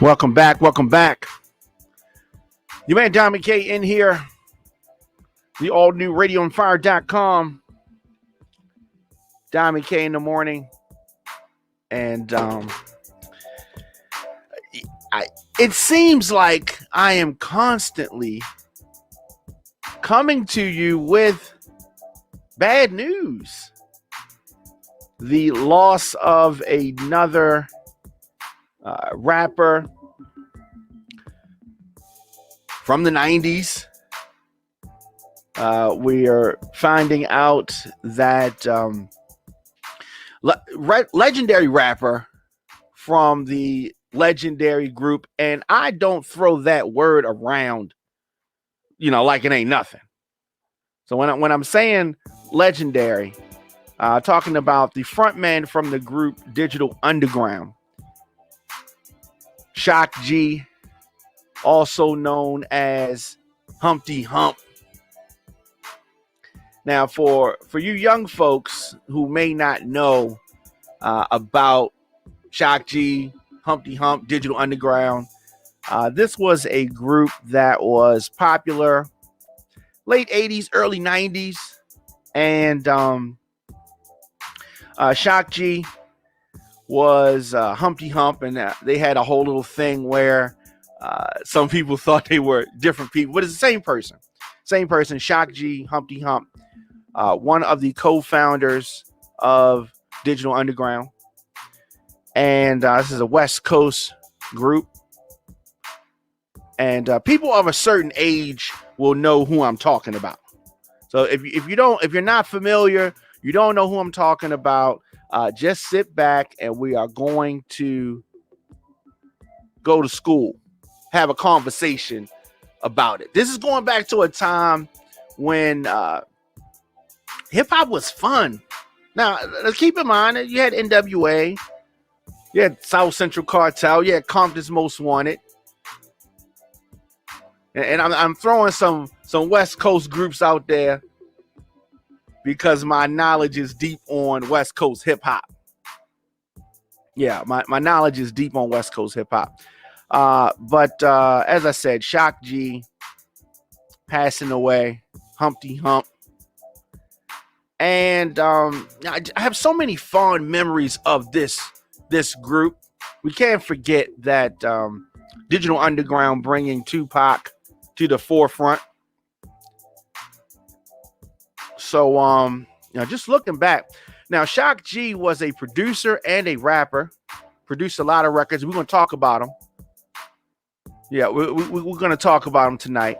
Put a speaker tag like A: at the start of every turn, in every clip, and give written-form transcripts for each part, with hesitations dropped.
A: Welcome back. Welcome back. Your man Don McKay in here. The all new radioandfire.com. Don McKay in the morning. And it seems like I am constantly coming to you with bad news. The loss of another rapper from the 90s. We are finding out that legendary rapper from the legendary group, and I don't throw that word around, like it ain't nothing. So when I'm saying legendary, talking about the frontman from the group Digital Underground, Shock G, also known as Humpty Hump. Now, for you young folks who may not know about Shock G, Humpty Hump, Digital Underground, this was a group that was popular late 80s, early 90s. And Shock G was Humpty Hump, and they had a whole little thing where some people thought they were different people, but it's the same person. Shock G, Humpty Hump, one of the co-founders of Digital Underground. And this is a West Coast group. And people of a certain age will know who I'm talking about. So if you're not familiar, you don't know who I'm talking about, just sit back and we are going to go to school, have a conversation about it. This is going back to a time when hip hop was fun. Now, let's keep in mind that you had NWA, you had South Central Cartel, you had Compton's Most Wanted. And I'm throwing some West Coast groups out there because my knowledge is deep on West Coast hip hop. Yeah, my knowledge is deep on West Coast hip hop. But as I said, Shock G passing away, Humpty Hump. And I have so many fond memories of this group. We can't forget that Digital Underground bringing Tupac to the forefront. So, just looking back, now Shock G was a producer and a rapper, produced a lot of records. We're going to talk about him. Yeah, we're going to talk about him tonight.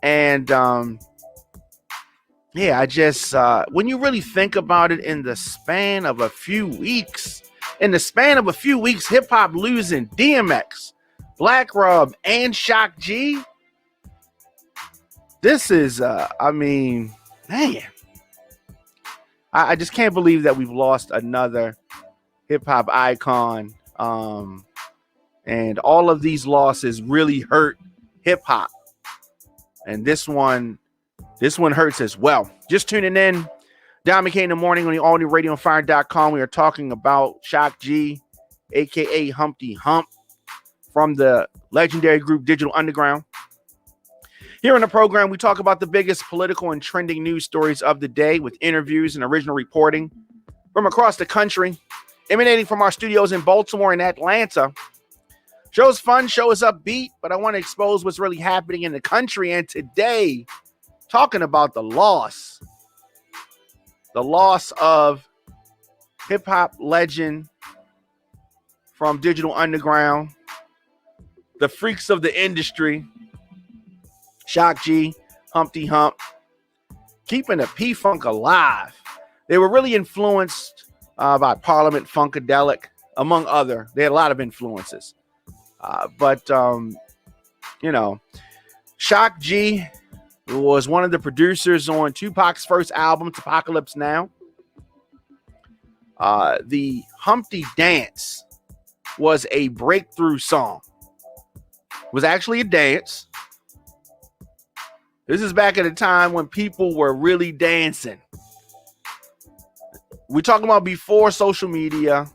A: And I just, when you really think about it, in the span of a few weeks, hip hop losing DMX, Black Rob, and Shock G. This is, man, I just can't believe that we've lost another hip hop icon. And all of these losses really hurt hip hop. And this one hurts as well. Just tuning in, Don McKay in the morning on the all new radioandfire.com. We are talking about Shock G, aka Humpty Hump, from the legendary group Digital Underground. Here in the program, we talk about the biggest political and trending news stories of the day with interviews and original reporting from across the country, emanating from our studios in Baltimore and Atlanta. Show's fun, show is upbeat, but I want to expose what's really happening in the country. And today, talking about the loss of hip-hop legend from Digital Underground, the freaks of the industry, Shock G, Humpty Hump, keeping the P-Funk alive. They were really influenced by Parliament Funkadelic, among other. They had a lot of influences. But Shock G was one of the producers on Tupac's first album, Apocalypse Now. The Humpty Dance was a breakthrough song. It was actually a dance. This is back at a time when people were really dancing. We're talking about before social media,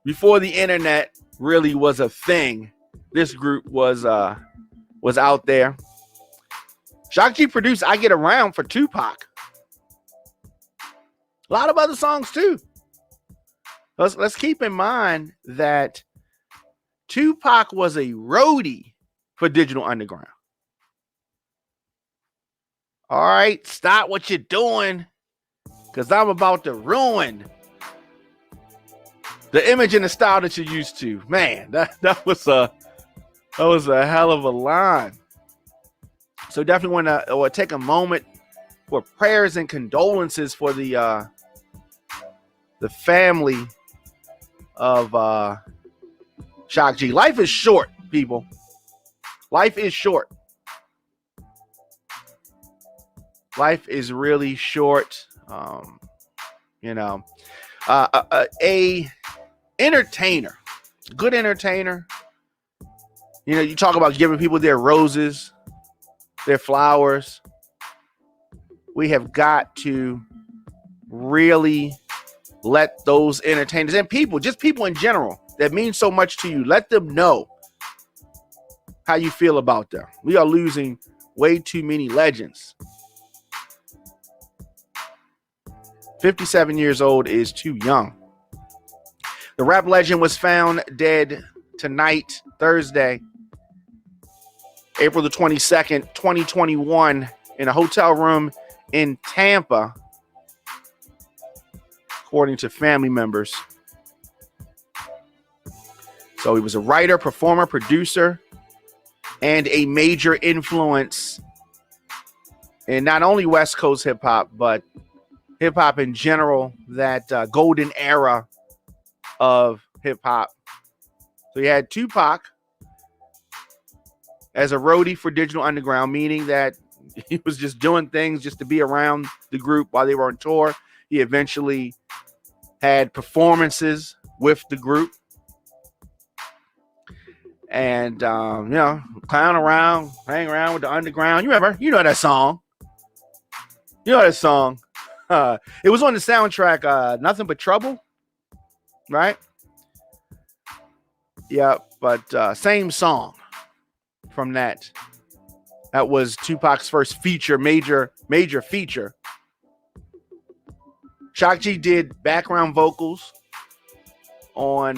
A: before the internet, really was a thing. This group was out there. Shock G produced I Get Around for Tupac. A lot of other songs too. Let's keep in mind that Tupac was a roadie for Digital Underground. All right, stop what you're doing, because I'm about to ruin the image and the style that you're used to. Man, that was a hell of a line. So definitely want to take a moment for prayers and condolences for the family of Shock G. Life is short, people. Life is short. Life is really short. A entertainer, good entertainer. You know, you talk about giving people their roses, their flowers. We have got to really let those entertainers and people, just people in general that mean so much to you, let them know how you feel about them. We are losing way too many legends. 57 years old is too young. The rap legend was found dead tonight, Thursday, April the 22nd, 2021, in a hotel room in Tampa, according to family members. So he was a writer, performer, producer, and a major influence in not only West Coast hip hop, but hip hop in general, that golden era of hip hop. So you had Tupac as a roadie for Digital Underground, meaning that he was just doing things just to be around the group while they were on tour. He eventually had performances with the group and, clown around, hang around with the underground. You know that song. It was on the soundtrack, Nothing But Trouble, right? Yeah, but same song from that. That was Tupac's first major feature. Shock G did background vocals on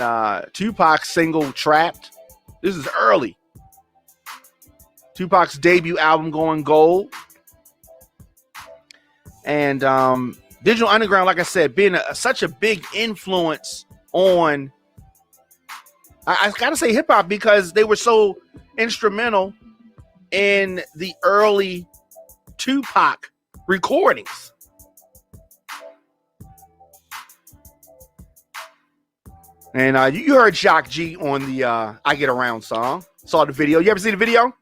A: Tupac's single Trapped. This is early. Tupac's debut album Going Gold. And Digital Underground, like I said, being such a big influence on, I gotta say, hip hop, because they were so instrumental in the early Tupac recordings. And you heard Shock G on the I Get Around song. Saw the video. You ever see the video?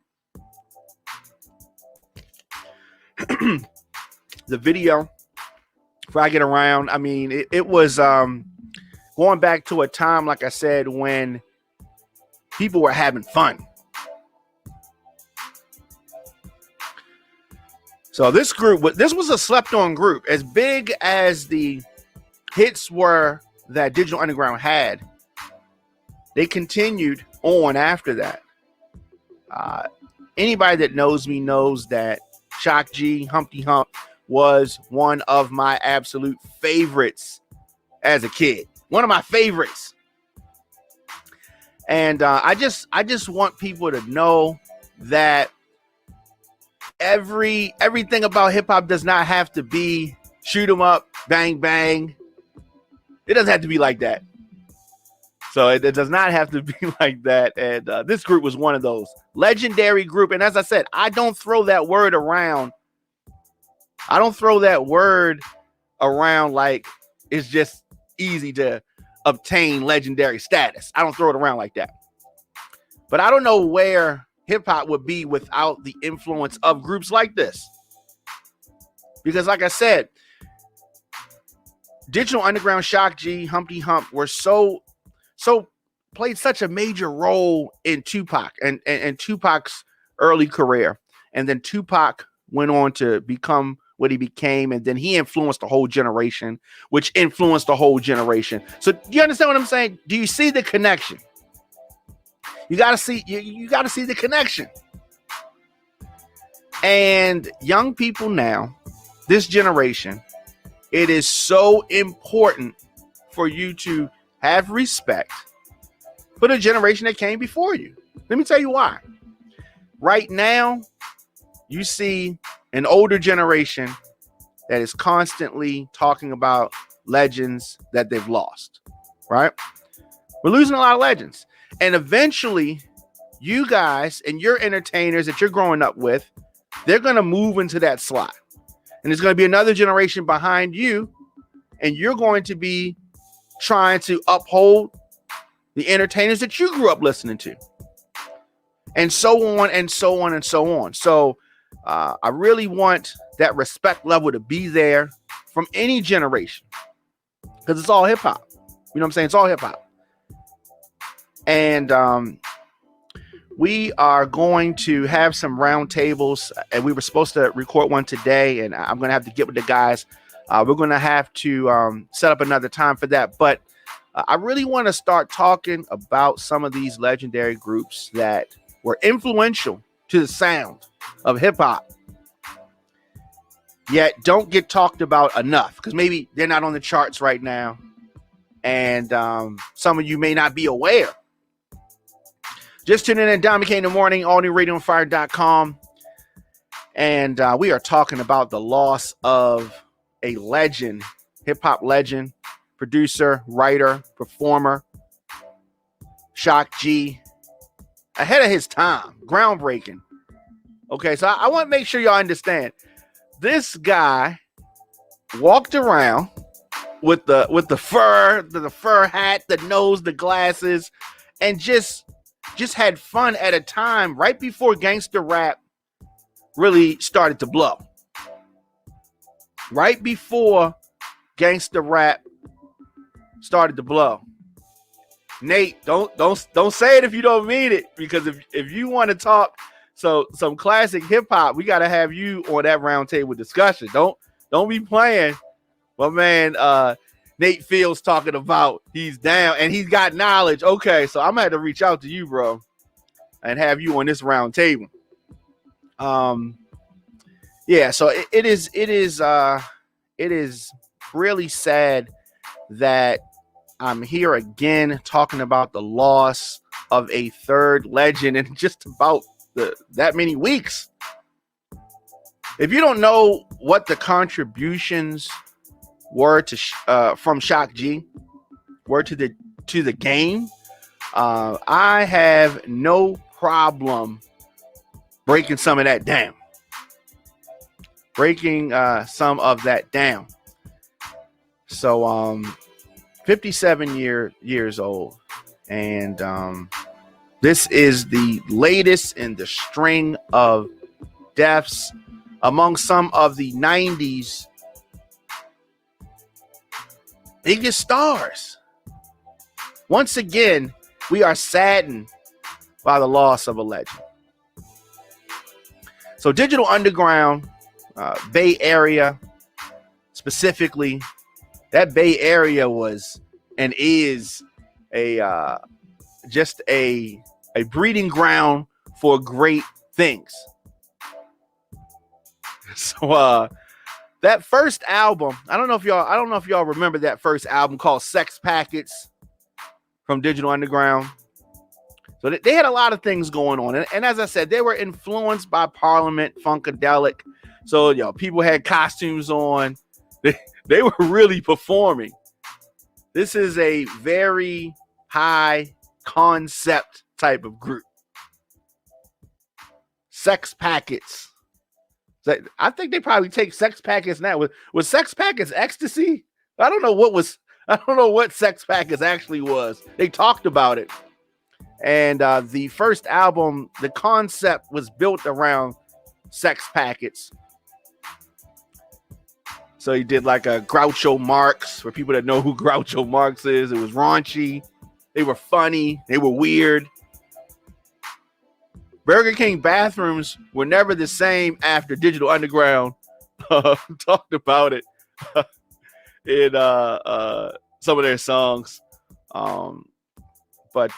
A: The video for I Get Around, I mean, it was going back to a time, like I said, when people were having fun. So this was a slept-on group. As big as the hits were that Digital Underground had, they continued on after that. Anybody that knows me knows that Shock G, Humpty Hump, was one of my absolute favorites as a kid. One of my favorites. And I just want people to know that everything about hip hop does not have to be shoot 'em up, bang bang. It doesn't have to be like that. So it does not have to be like that. And this group was one of those legendary group. And as I said, I don't throw that word around. I don't throw that word around like it's just easy to obtain legendary status. I don't throw it around like that. But I don't know where hip hop would be without the influence of groups like this. Because like I said, Digital Underground, Shock G, Humpty Hump were so played such a major role in Tupac and Tupac's early career. And then Tupac went on to become what he became, and then he influenced the whole generation, which influenced the whole generation. So do you understand what I'm saying? Do you see the connection? You got to see you got to see the connection. And young people now, this generation, it is so important for you to have respect for the generation that came before you. Let me tell you why. Right now, you see an older generation that is constantly talking about legends that they've lost, right? We're losing a lot of legends. And eventually, you guys and your entertainers that you're growing up with, they're going to move into that slot. And there's going to be another generation behind you, and you're going to be trying to uphold the entertainers that you grew up listening to. And so on and so on and so on. So I really want that respect level to be there from any generation, because it's all hip hop. You know what I'm saying? It's all hip hop. And we are going to have some roundtables, and we were supposed to record one today, and I'm going to have to get with the guys. We're going to have to set up another time for that. But I really want to start talking about some of these legendary groups that were influential to the sound of hip hop, yet don't get talked about enough because maybe they're not on the charts right now. And some of you may not be aware. Just tuning in, Don McKay in the morning, allnewradioonfire.com. And we are talking about the loss of a legend, hip hop legend, producer, writer, performer, Shock G, ahead of his time, groundbreaking. Okay, so I want to make sure y'all understand. This guy walked around with the fur hat, the nose, the glasses, and just had fun at a time right before gangster rap really started to blow. Right before gangster rap started to blow. Nate, don't say it if you don't mean it, because if you want to talk some classic hip hop, we got to have you on that roundtable discussion. Don't be playing. My man Nate Fields talking about he's down and he's got knowledge. Okay, so I'm gonna have to reach out to you, bro, and have you on this roundtable. Yeah, so it is really sad that I'm here again talking about the loss of a third legend in just about that many weeks. If you don't know what the contributions were to from Shock G were to the game, I have no problem breaking some of that down. Some of that down. So 57 years old, and this is the latest in the string of deaths among some of the 90s biggest stars. Once again, we are saddened by the loss of a legend. So Digital Underground, Bay Area specifically, that Bay Area was and is just a breeding ground for great things. So that first album, I don't know if y'all remember that first album called Sex Packets from Digital Underground. So they had a lot of things going on. And as I said, they were influenced by Parliament, Funkadelic. So people had costumes on. They were really performing. This is a very high concept type of group. Sex Packets. I think they probably take Sex Packets now. Was Sex Packets ecstasy? I don't know what Sex Packets actually was. They talked about it. And the first album, the concept was built around Sex Packets. So he did like a Groucho Marx, for people that know who Groucho Marx is. It was raunchy. They were funny. They were weird. Burger King bathrooms were never the same after Digital Underground talked about it in some of their songs. But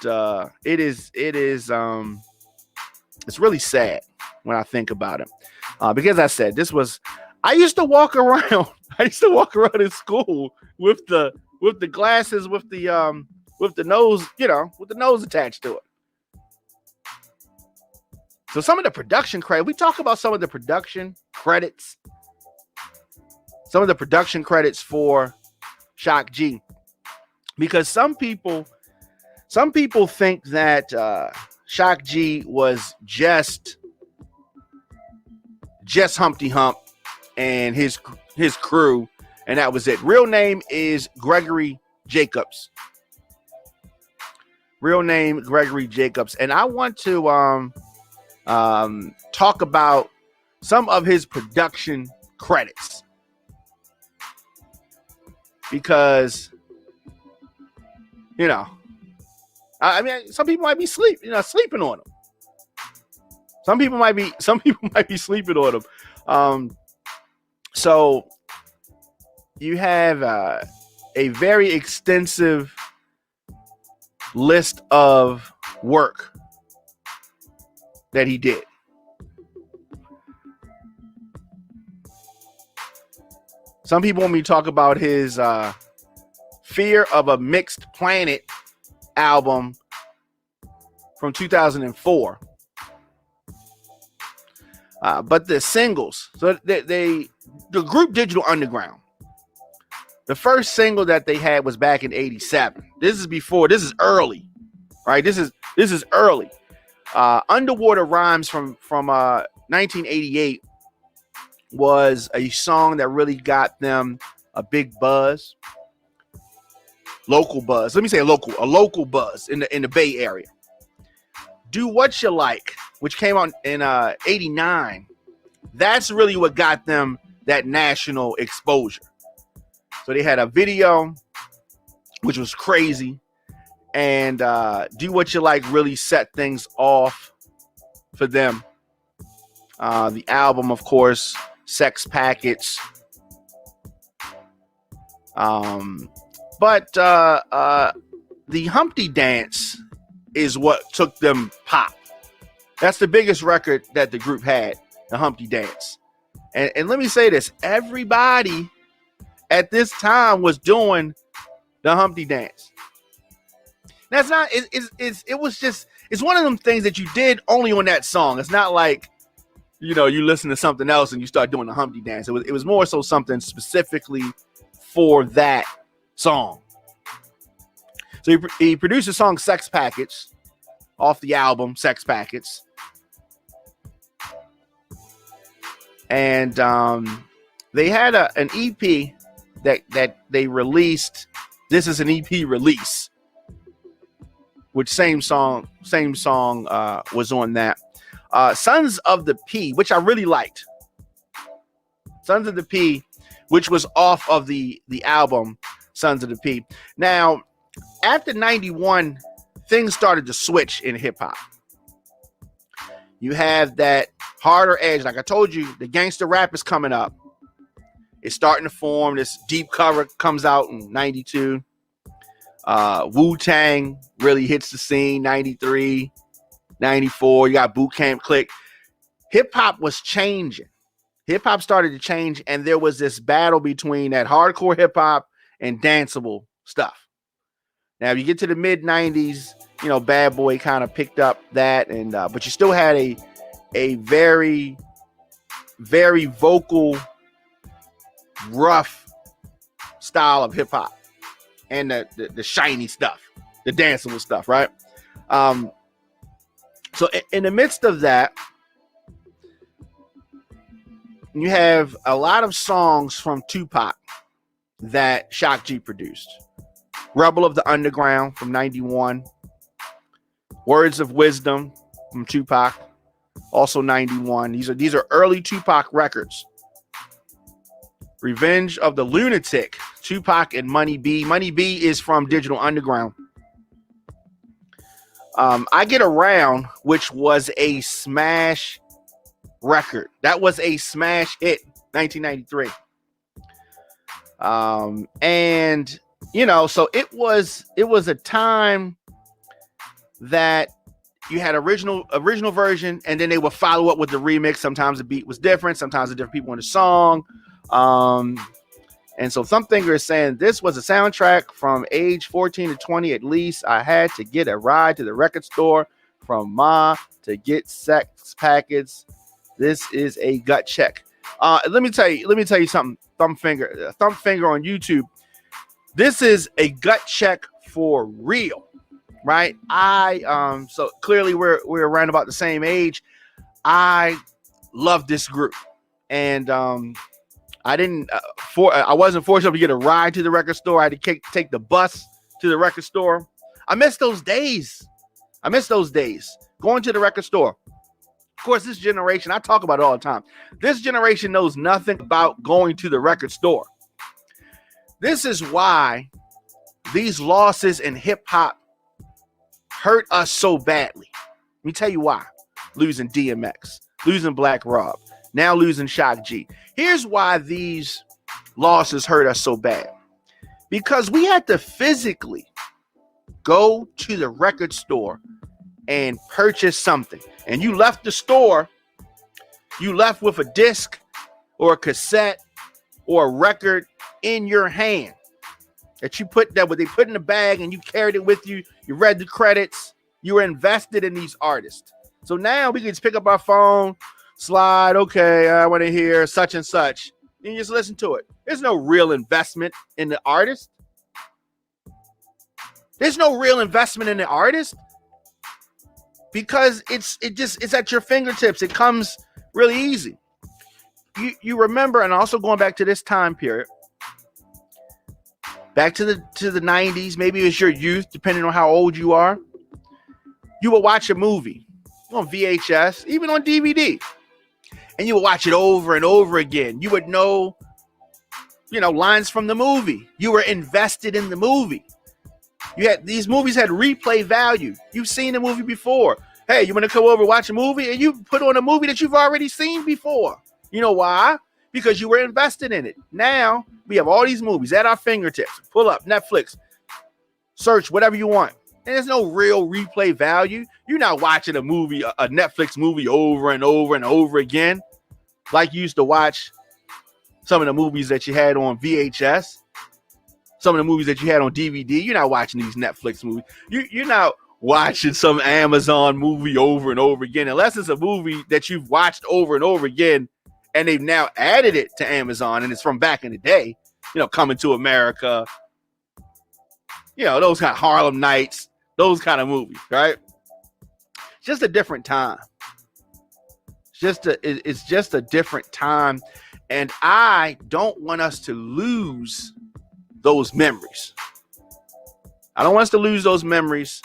A: it's really sad when I think about it. Because I said I used to walk around. I used to walk around in school with the glasses with the nose, with the nose attached to it. So some of the production credit, we talk about some of the production credits. Some of the production credits for Shock G. Because some people think that Shock G was just Humpty Hump and his crew, and that was it. Real name is Gregory Jacobs. Real name Gregory Jacobs, and I want to talk about some of his production credits because I mean, some people might be sleeping on him. Some people might be sleeping on him. So you have a very extensive list of work that he did. Some people want me to talk about his Fear of a Mixed Planet album from 2004. But the singles, so the group Digital Underground, the first single that they had was back in '87. This is early, right? This is early. Underwater Rhymes from 1988 was a song that really got them a big buzz, local buzz. Let me say a local buzz in the Bay Area. Do What You Like, which came out in '89. That's really what got them that national exposure. So they had a video, which was crazy, and Do What You Like really set things off for them. The album, of course, Sex Packets. But the Humpty Dance is what took them pop. That's the biggest record that the group had, the Humpty Dance. And let me say this, everybody at this time was doing the Humpty Dance. That's not, it's one of them things that you did only on that song. It's not like, you listen to something else and you start doing the Humpty Dance. It was more so something specifically for that song. So he produced the song Sex Packets off the album Sex Packets. And they had an EP that they released. This is an EP release, which same song was on that. Sons of the P, which I really liked. Sons of the P, which was off of the album Sons of the P. Now, after 91, things started to switch in hip hop. You have that harder edge. Like I told you, the gangster rap is coming up. It's starting to form. This Deep Cover comes out in 92. Wu-Tang really hits the scene, 93, 94. You got Boot Camp Click. Hip hop was changing. Hip hop started to change, and there was this battle between that hardcore hip hop and danceable stuff. Now, if you get to the mid 90s, Bad Boy kind of picked up that, and but you still had a very, very vocal, rough style of hip hop, and the shiny stuff, the danceable stuff, right? So in the midst of that, you have a lot of songs from Tupac that Shock G produced. Rebel of the Underground from 91. Words of Wisdom from Tupac, also 91. These are early Tupac records. Revenge of the Lunatic, Tupac and Money B. Money B is from Digital Underground. I Get Around, which was a smash record. That was a smash hit, 1993. And so it was a time that you had original version, and then they would follow up with the remix. Sometimes the beat was different, sometimes the different people in the song. And so Thumpfinger is saying this was a soundtrack from age 14 to 20 at least. I had to get a ride to the record store from Ma to get sex packets. This is a gut check. Let me tell you something. Thumpfinger on YouTube. This is a gut check for real, right? So clearly we're around about the same age. I love this group, and I wasn't forced to get a ride to the record store. I had to take the bus to the record store. I miss those days. Going to the record store. Of course, this generation, I talk about it all the time. This generation knows nothing about going to the record store. This is why these losses in hip hop hurt us so badly. Let me tell you why. Losing DMX, losing Black Rob, now losing Shock G. Here's why these losses hurt us so bad. Because we had to physically go to the record store and purchase something. And you left the store, you left with a disc or a cassette or a record in your hand that what they put in the bag, and you carried it with you. You read the credits. You were invested in these artists. So now we can just pick up our phone, slide. Okay, I want to hear such and such. And you just listen to it. There's no real investment in the artist. There's no real investment in the artist because it's at your fingertips. It comes really easy. You remember, and also going back to this time period, back to the 90s, maybe it's your youth, depending on how old you are. You would watch a movie on VHS, even on DVD, and you would watch it over and over again. You would know, lines from the movie. You were invested in the movie. These movies had replay value. You've seen the movie before. Hey, you want to come over and watch a movie? And you put on a movie that you've already seen before. You know why? Because you were invested in it. Now we have all these movies at our fingertips. Pull up Netflix, search whatever you want. And there's no real replay value. You're not watching a movie, a Netflix movie over and over and over again, like you used to watch some of the movies that you had on VHS, some of the movies that you had on DVD. You're not watching these Netflix movies. You're not watching some Amazon movie over and over again, unless it's a movie that you've watched over and over again, and they've now added it to Amazon, and it's from back in the day, Coming to America, those kind of Harlem Nights, those kind of movies, right? It's just a different time. It's just a different time, and I don't want us to lose those memories. I don't want us to lose those memories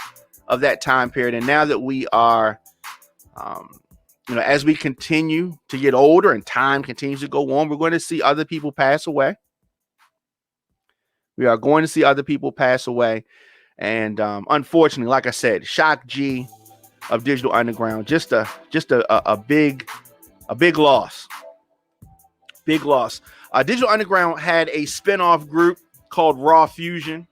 A: of that time period. And now that we are, as we continue to get older and time continues to go on, we're going to see other people pass away. We are going to see other people pass away. And unfortunately, like I said, Shock G of Digital Underground, just a big loss. Big loss. Digital Underground had a spinoff group called Raw Fusion.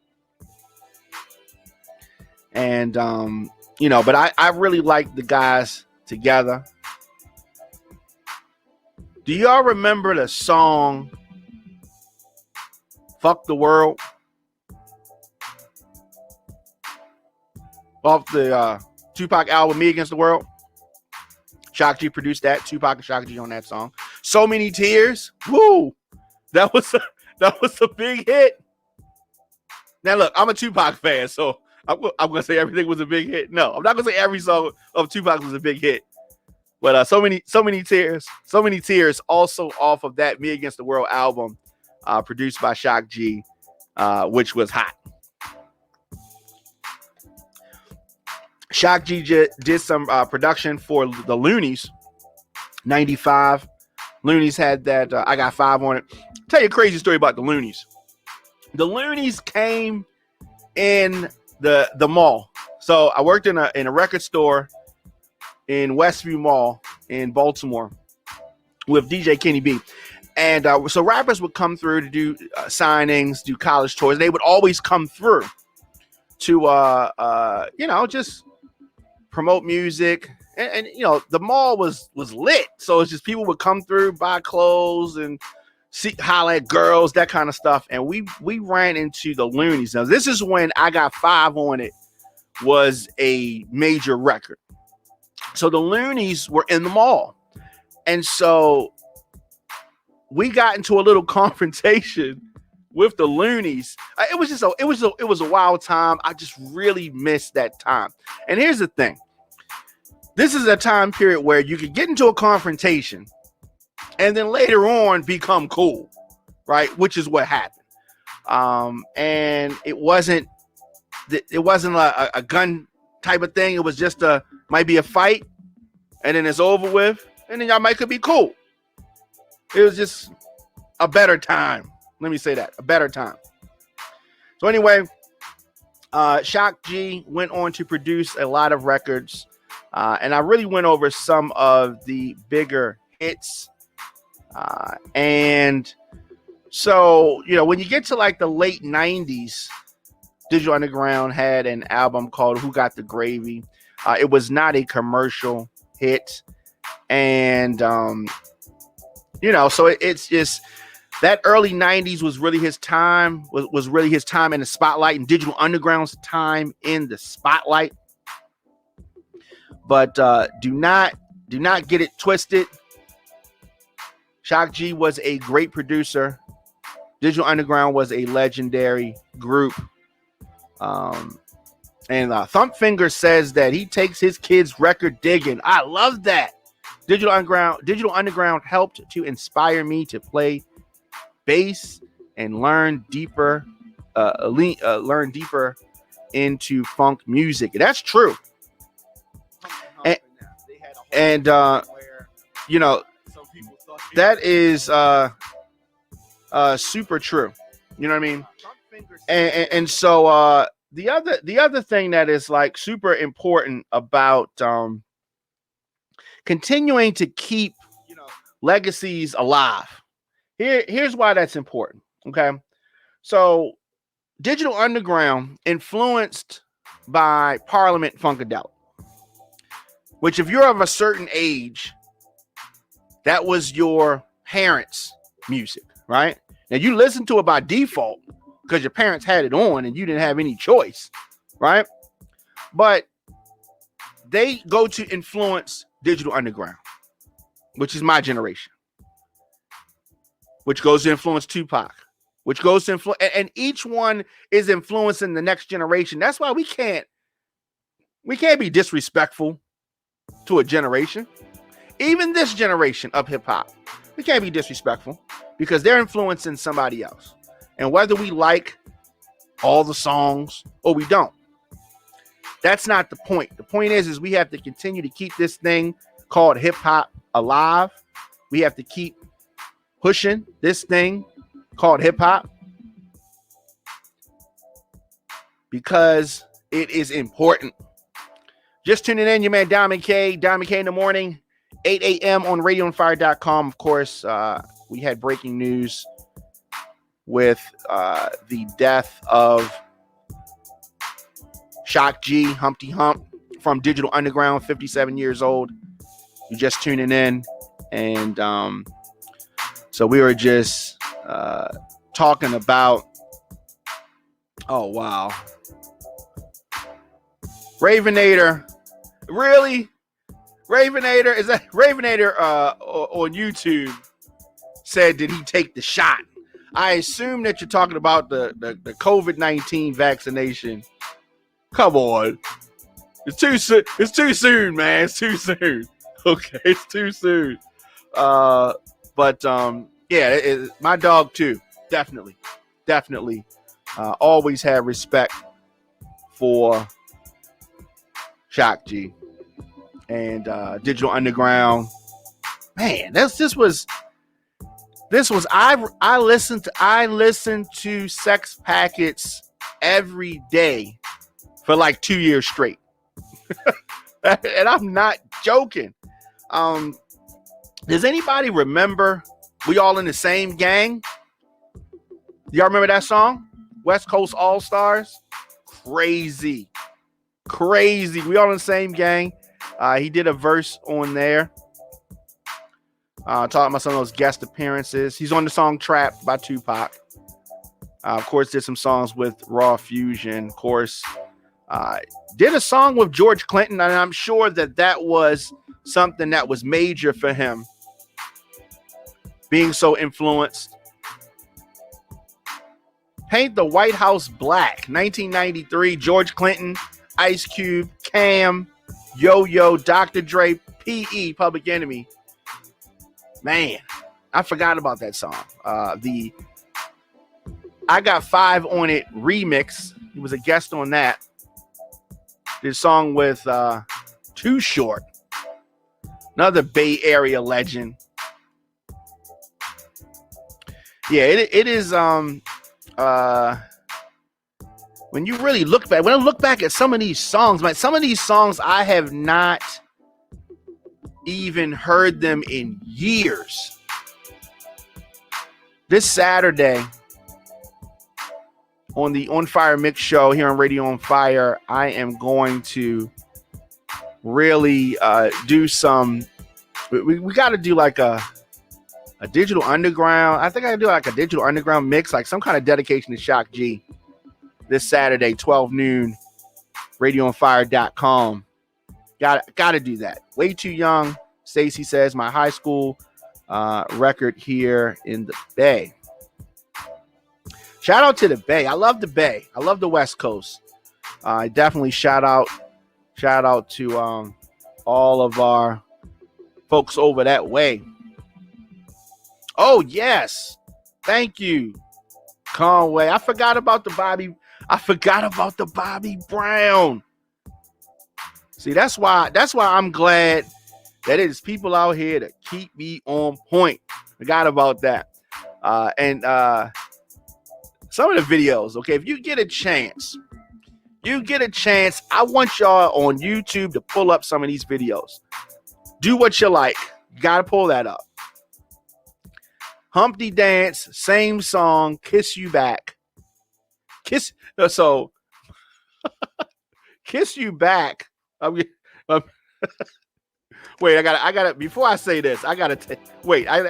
A: And, but I really like the guys together. Do y'all remember the song Fuck the World? Off the Tupac album, Me Against the World. Shock G produced that. Tupac and Shock G on that song. So Many Tears. Woo! That was a big hit. Now look, I'm a Tupac fan, so I'm going to say everything was a big hit. No, I'm not going to say every song of Tupac was a big hit. But so many tears also off of that Me Against the World album, produced by Shock G, which was hot. Shock G did some production for the Loonies, 95. Loonies had that I Got 5 on it. Tell you a crazy story about the Loonies. The Loonies came in the mall. So I worked in a record store in Westview Mall in Baltimore with DJ Kenny B. And so rappers would come through to do signings, do college tours. They would always come through to, just promote music. And you know, the mall was lit. So it's just people would come through, buy clothes and holler at girls, that kind of stuff. And we ran into the Loonies. Now, this is when I Got Five on It was a major record. So the Loonies were in the mall. And so we got into a little confrontation with the Loonies. It was a wild time. I just really missed that time. And here's the thing. This is a time period where you could get into a confrontation and then later on become cool, right? Which is what happened. And it wasn't a gun type of thing. It was just might be a fight, and then it's over with, and then y'all could be cool. It was just a better time. Let me say that, a better time. So anyway, Shock G went on to produce a lot of records, and I really went over some of the bigger hits. And so, you know, when you get to like the late 90s, Digital Underground had an album called Who Got the Gravy. It was not a commercial hit. And, you know, so it's just that early 90s was really his time, was really his time in the spotlight, and Digital Underground's time in the spotlight. But do not get it twisted. Shock G was a great producer. Digital Underground was a legendary group. And Thumpfinger says that he takes his kids record digging. I love that. Digital Underground helped to inspire me to play bass and learn deeper into funk music. That's true. And you know, that is super true. You know what I mean? And so the other thing that is like super important about continuing to keep legacies alive. Here's why that's important. Okay. So Digital Underground influenced by Parliament Funkadelic, which if you're of a certain age, that was your parents' music, right? Now you listen to it by default because your parents had it on and you didn't have any choice, right? But they go to influence Digital Underground, which is my generation, which goes to influence Tupac, which goes to influence, and each one is influencing the next generation. That's why we can't be disrespectful to a generation. Even this generation of hip hop, we can't be disrespectful because they're influencing somebody else. And whether we like all the songs or we don't, that's not the point. The point is we have to continue to keep this thing called hip hop alive. We have to keep pushing this thing called hip hop because it is important. Just tuning in, your man Diamond K in the morning, 8 a.m. on radioandfire.com. Of course, we had breaking news with the death of Shock G, Humpty Hump from Digital Underground, 57 years old. You're just tuning in. And so we were just talking about, oh, wow. Ravenator. Really? Ravenator? Is that Ravenator on YouTube said, did he take the shot? I assume that you're talking about the COVID-19 vaccination. Come on. It's too soon. It's too soon, man. It's too soon. Okay, it's too soon. Yeah, my dog too. Definitely. Always had respect for Shock G and Digital Underground. Man, this was I listened to Sex Packets every day for like 2 years straight. And I'm not joking. Does anybody remember We All in the Same Gang? Y'all remember that song? West Coast All Stars? Crazy. Crazy. We all in the same gang. He did a verse on there. Talking about some of those guest appearances. He's on the song Trap by Tupac. Of course, did some songs with Raw Fusion. Of course, did a song with George Clinton. And I'm sure that was something that was major for him. Being so influenced. Paint the White House Black. 1993. George Clinton, Ice Cube, Cam, Yo-Yo, Dr. Dre, P.E., Public Enemy. Man, I forgot about that song. The I Got 5 on It remix. He was a guest on that. This song with Too Short. Another Bay Area legend. Yeah, it is when you really look back, when I look back at some of these songs, man, some of these songs I have not even heard them in years. This Saturday on the On Fire Mix show here on Radio On Fire, I am going to really do some. We got to do like a digital underground. I think I can do like a digital underground mix, like some kind of dedication to Shock G. This Saturday, 12 noon, radioonfire.com. Got to do that. Way Too Young, Stacy says, my high school record here in the Bay. Shout out to the Bay. I love the Bay. I love the West Coast. Definitely shout out to all of our folks over that way. Oh, yes. Thank you, Conway. I forgot about the Bobby Brown. See, that's why I'm glad that it is people out here that keep me on point. Forgot about that. And some of the videos, okay, if you get a chance, I want y'all on YouTube to pull up some of these videos. Do what you like. You got to pull that up. Humpty Dance, same song, Kiss You Back. Kiss You Back. Wait, I got before I say this, I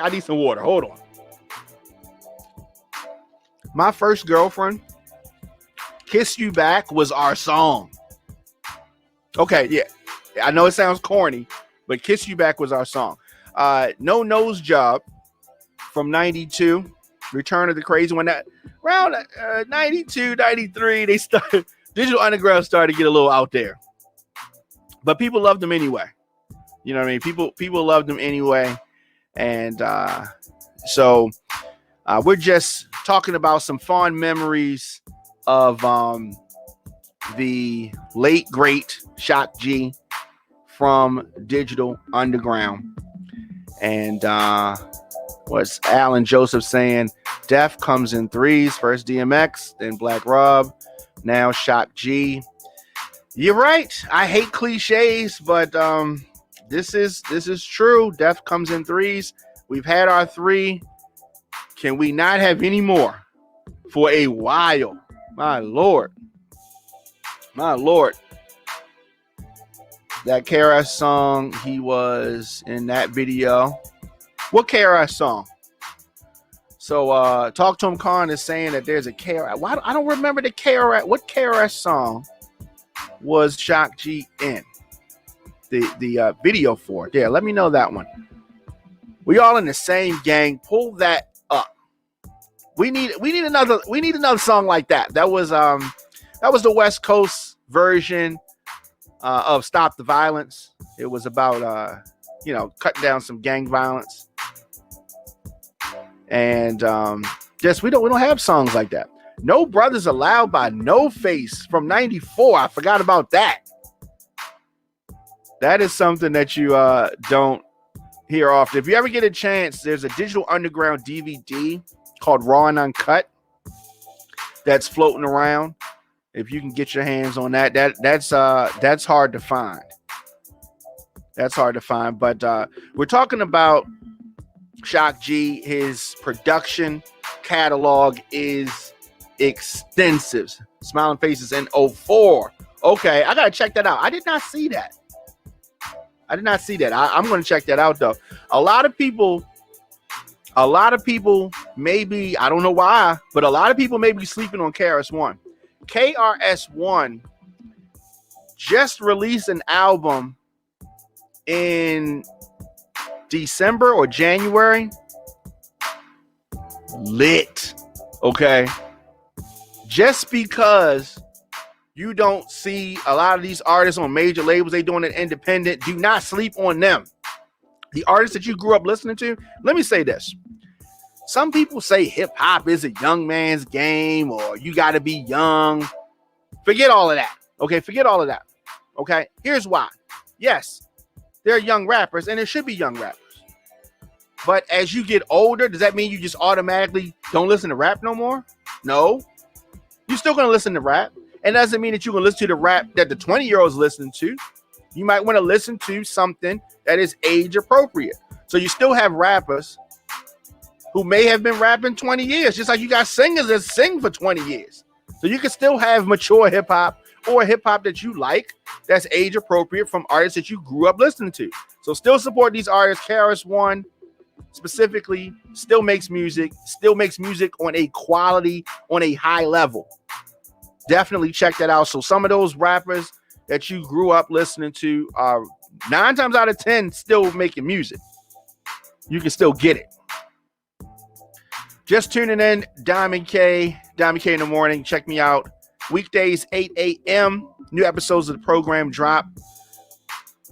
A: need some water. Hold on. My first girlfriend, Kiss You Back was our song. Okay, yeah. I know it sounds corny, but Kiss You Back was our song. No Nose Job from 92. Return of the Crazy One. That around 92, 93, they started, Digital Underground started to get a little out there. But people loved them anyway. You know what I mean? People loved them anyway. And so we're just talking about some fond memories of the late, great Shock G from Digital Underground. And what's Alan Joseph saying? Def comes in threes. First DMX, then Black Rob, now Shock G. You're right. I hate cliches, but this is true. Def comes in threes. We've had our 3. Can we not have any more for a while? My Lord. That KRS song, he was in that video. What KRS song? So Talk to Him Khan is saying that there's a KRS. Why I don't remember the KRS. What KRS song was Shock G in? The video for it. Yeah, let me know that one. We all in the same gang. Pull that up. We need another song like that. That was the West Coast version of Stop the Violence. It was about cutting down some gang violence. And just we don't have songs like that. No Brothers Allowed by No Face from 94. I forgot about that. That is something that you don't hear often. If you ever get a chance, there's a Digital Underground DVD called Raw and Uncut that's floating around. If you can get your hands on that's hard to find. That's hard to find. But we're talking about Shock G. His production catalog is extensive. Smiling Faces in 04. Okay, I gotta check that out. I did not see that. I'm going to check that out though. A lot of people maybe, I don't know why, but a lot of people may be sleeping on KRS-One. KRS-One just released an album in December or January. Lit. Okay. Just because you don't see a lot of these artists on major labels, they doing it independent, do not sleep on them. The artists that you grew up listening to, let me say this. Some people say hip hop is a young man's game or you got to be young. Forget all of that. Okay, forget all of that. Okay, here's why. Yes, there are young rappers and there should be young rappers. But as you get older, does that mean you just automatically don't listen to rap no more? No. You're still going to listen to rap. And that doesn't mean that you're going to listen to the rap that the 20-year-olds listening to. You might want to listen to something that is age appropriate. So you still have rappers who may have been rapping 20 years, just like you got singers that sing for 20 years. So you can still have mature hip hop or hip hop that you like that's age appropriate from artists that you grew up listening to. So still support these artists. KRS-One specifically still makes music on a quality, on a high level. Definitely check that out. So some of those rappers that you grew up listening to are 9 times out of 10 still making music. You can still get it. Just tuning in, Diamond K in the morning. Check me out. Weekdays, 8 a.m. New episodes of the program drop.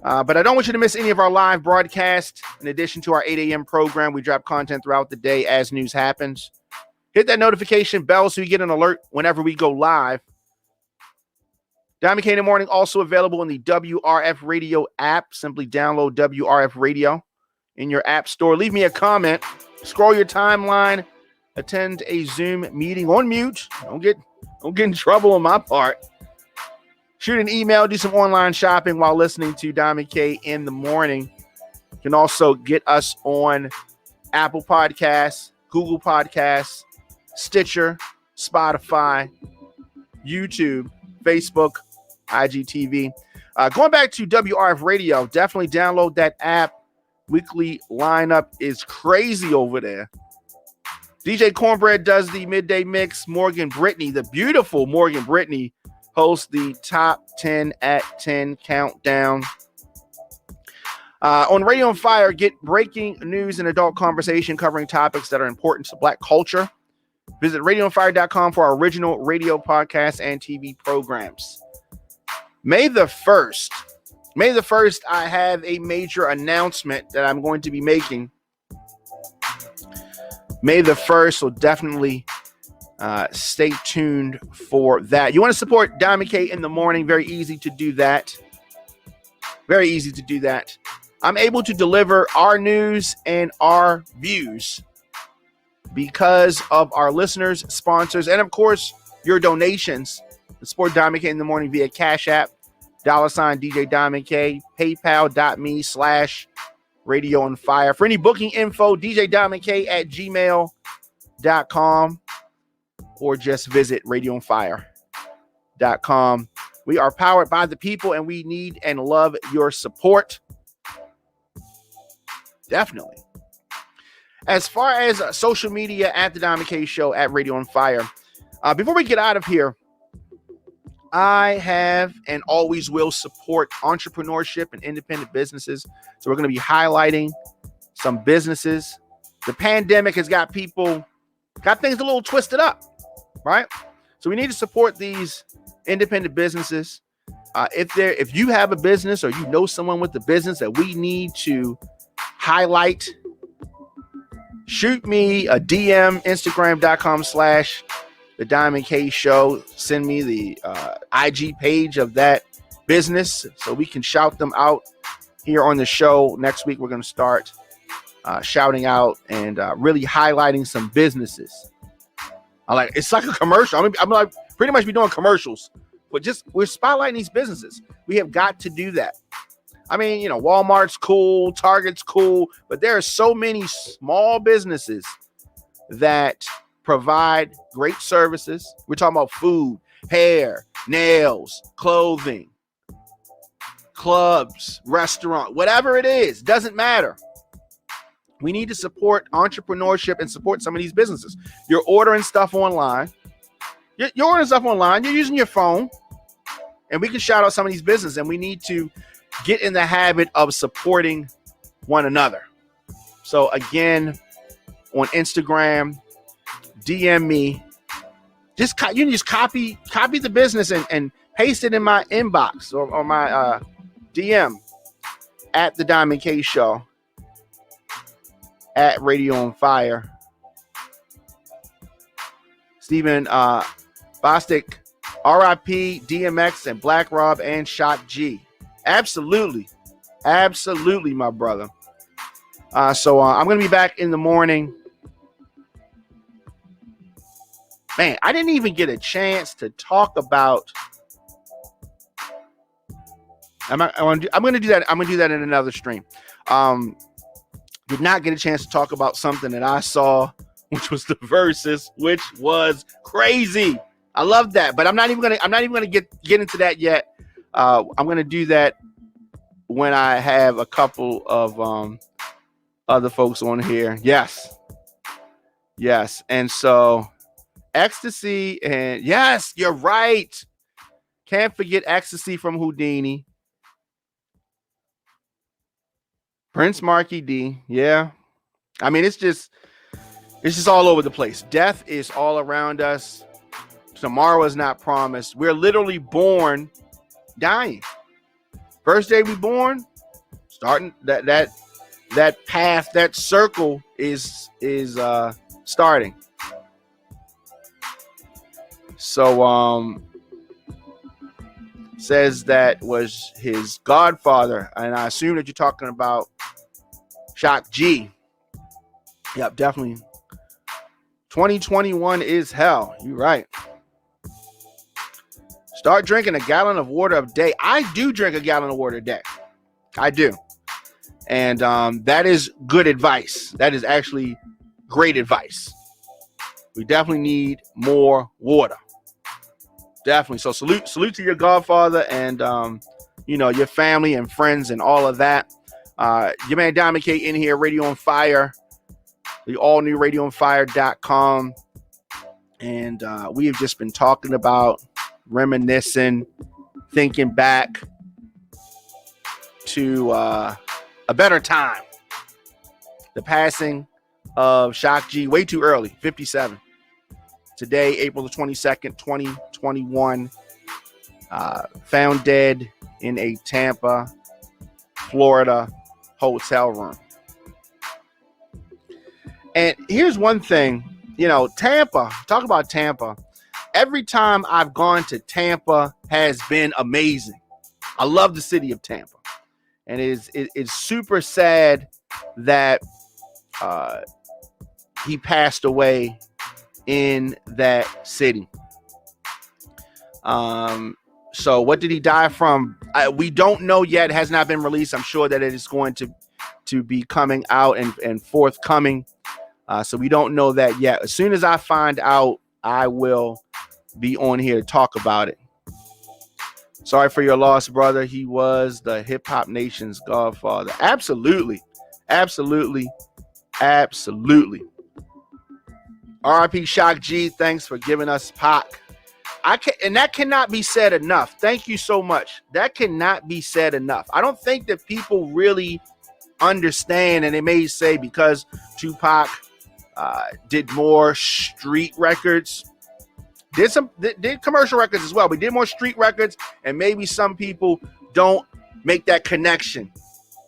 A: But I don't want you to miss any of our live broadcasts. In addition to our 8 a.m. program, we drop content throughout the day as news happens. Hit that notification bell so you get an alert whenever we go live. Diamond K in the morning, also available in the WRF Radio app. Simply download WRF Radio in your app store. Leave me a comment. Scroll your timeline. Attend a Zoom meeting on mute. Don't get in trouble on my part. Shoot an email. Do some online shopping while listening to Diamond K in the morning. You can also get us on Apple Podcasts, Google Podcasts, Stitcher, Spotify, YouTube, Facebook, IGTV. Going back to WRF Radio, definitely download that app. Weekly lineup is crazy over there. DJ Cornbread does the midday mix. Morgan Brittany, the beautiful Morgan Brittany, hosts the top 10 at 10 countdown. On Radio on Fire, get breaking news and adult conversation covering topics that are important to Black culture. Visit radioonfire.com for our original radio podcasts and TV programs. May the 1st, I have a major announcement that I'm going to be making. May the 1st, so definitely stay tuned for that. You want to support Diamond K in the morning? Very easy to do that. I'm able to deliver our news and our views because of our listeners, sponsors, and of course, your donations. Support Diamond K in the morning via Cash App, $ DJ Diamond K, paypal.me/Radio on Fire. For any booking info, djdiamondk@gmail.com or just visit radioonfire.com. We are powered by the people and we need and love your support. Definitely. As far as social media at the Diamond K Show at Radio on Fire, before we get out of here, I have and always will support entrepreneurship and independent businesses. So we're going to be highlighting some businesses. The pandemic has got things a little twisted up, right? So we need to support these independent businesses. If you have a business or you know someone with a business that we need to highlight, shoot me a DM, Instagram.com/The Diamond K Show. Send me the IG page of that business so we can shout them out here on the show. Next week, we're going to start shouting out and really highlighting some businesses. It's like a commercial. I'm like pretty much be doing commercials, but we're spotlighting these businesses. We have got to do that. I mean, Walmart's cool, Target's cool, but there are so many small businesses that provide great services. We're talking about food, hair, nails, clothing, clubs, restaurant, whatever it is, doesn't matter. We need to support entrepreneurship and support some of these businesses. You're ordering stuff online. You're ordering stuff online. You're using your phone. And we can shout out some of these businesses. And we need to get in the habit of supporting one another. So again, on Instagram, DM me. You can just copy the business and paste it in my inbox or my DM at the Diamond K Show, at Radio on Fire. Stephen Bostic, RIP, DMX, and Black Rob and Shock G. Absolutely, my brother. So I'm gonna be back in the morning. Man, I didn't even get a chance to talk about. I'm gonna do that. I'm gonna do that in another stream. Did not get a chance to talk about something that I saw, which was the verses, which was crazy. I love that, but I'm not even gonna get into that yet. I'm gonna do that when I have a couple of other folks on here. Yes, and so Ecstasy, and yes, you're right. Can't forget Ecstasy from Houdini. Prince Marky D. Yeah. I mean, it's just all over the place. Death is all around us. Tomorrow is not promised. We're literally born dying. First day we born, starting that path, that circle is starting. So says that was his godfather, and I assume that you're talking about Shock G. Yep, definitely. 2021 is hell. You're right. Start drinking a gallon of water a day. I do drink a gallon of water a day. I do. And that is good advice. That is actually great advice. We definitely need more water. Definitely. So salute to your godfather and your family and friends and all of that. Your man Diamond K in here, Radio on Fire, the all new radioonfire.com. And we have just been talking about, reminiscing, thinking back to a better time. The passing of Shock G way too early, 57. Today, April the 22nd, 2021, found dead in a Tampa, Florida hotel room. And here's one thing, Tampa, talk about Tampa. Every time I've gone to Tampa has been amazing. I love the city of Tampa. And it's super sad that he passed away in that city. So what did he die from? We don't know yet. It has not been released. I'm sure that it is going to be coming out and forthcoming. So we don't know that yet. As soon as I find out, I will be on here to talk about it. Sorry for your loss, brother. He was the hip hop nation's godfather. Absolutely. RIP Shock G, thanks for giving us Pac. And that cannot be said enough. Thank you so much. That cannot be said enough. I don't think that people really understand, and they may say because Tupac did more street records, did commercial records as well, but did more street records, and maybe some people don't make that connection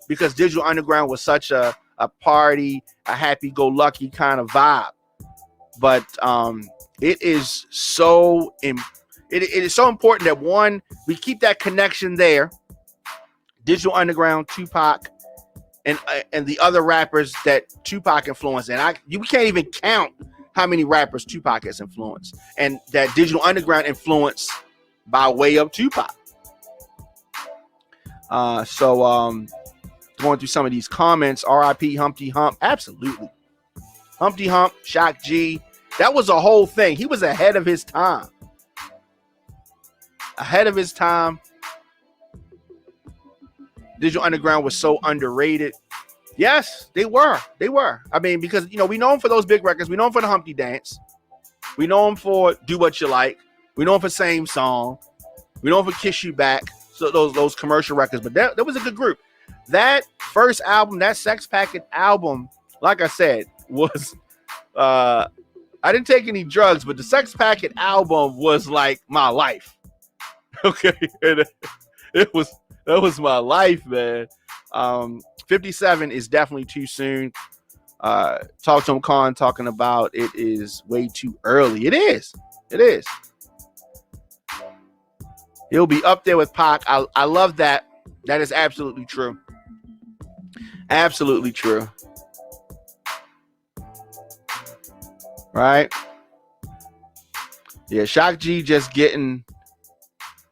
A: because Digital Underground was such a party, a happy-go-lucky kind of vibe. But it is so it is so important that one, we keep that connection there. Digital Underground, Tupac, and the other rappers that Tupac influenced, and you can't even count how many rappers Tupac has influenced, and that Digital Underground influenced by way of Tupac. So going through some of these comments, RIP Humpty Hump, absolutely. Humpty Hump, Shock G, that was a whole thing. He was ahead of his time. ahead of his time. Digital Underground was so underrated. Yes, they were. They were. I mean, because, you know, we know them for those big records. We know them for the Humpty Dance. We know them for Do What You Like. We know them for Same Song. We know them for Kiss You Back. So those commercial records. But that was a good group. That first album, that Sex Packet album, like I said, was I didn't take any drugs, but the Sex Packet album was like my life. Okay. And that was my life, man. 57 is definitely too soon. Talk to him, Khan, talking about it is way too early. It is. It is. He'll be up there with Pac. I love that. That is absolutely true. Absolutely true. Right? Yeah, Shock G just getting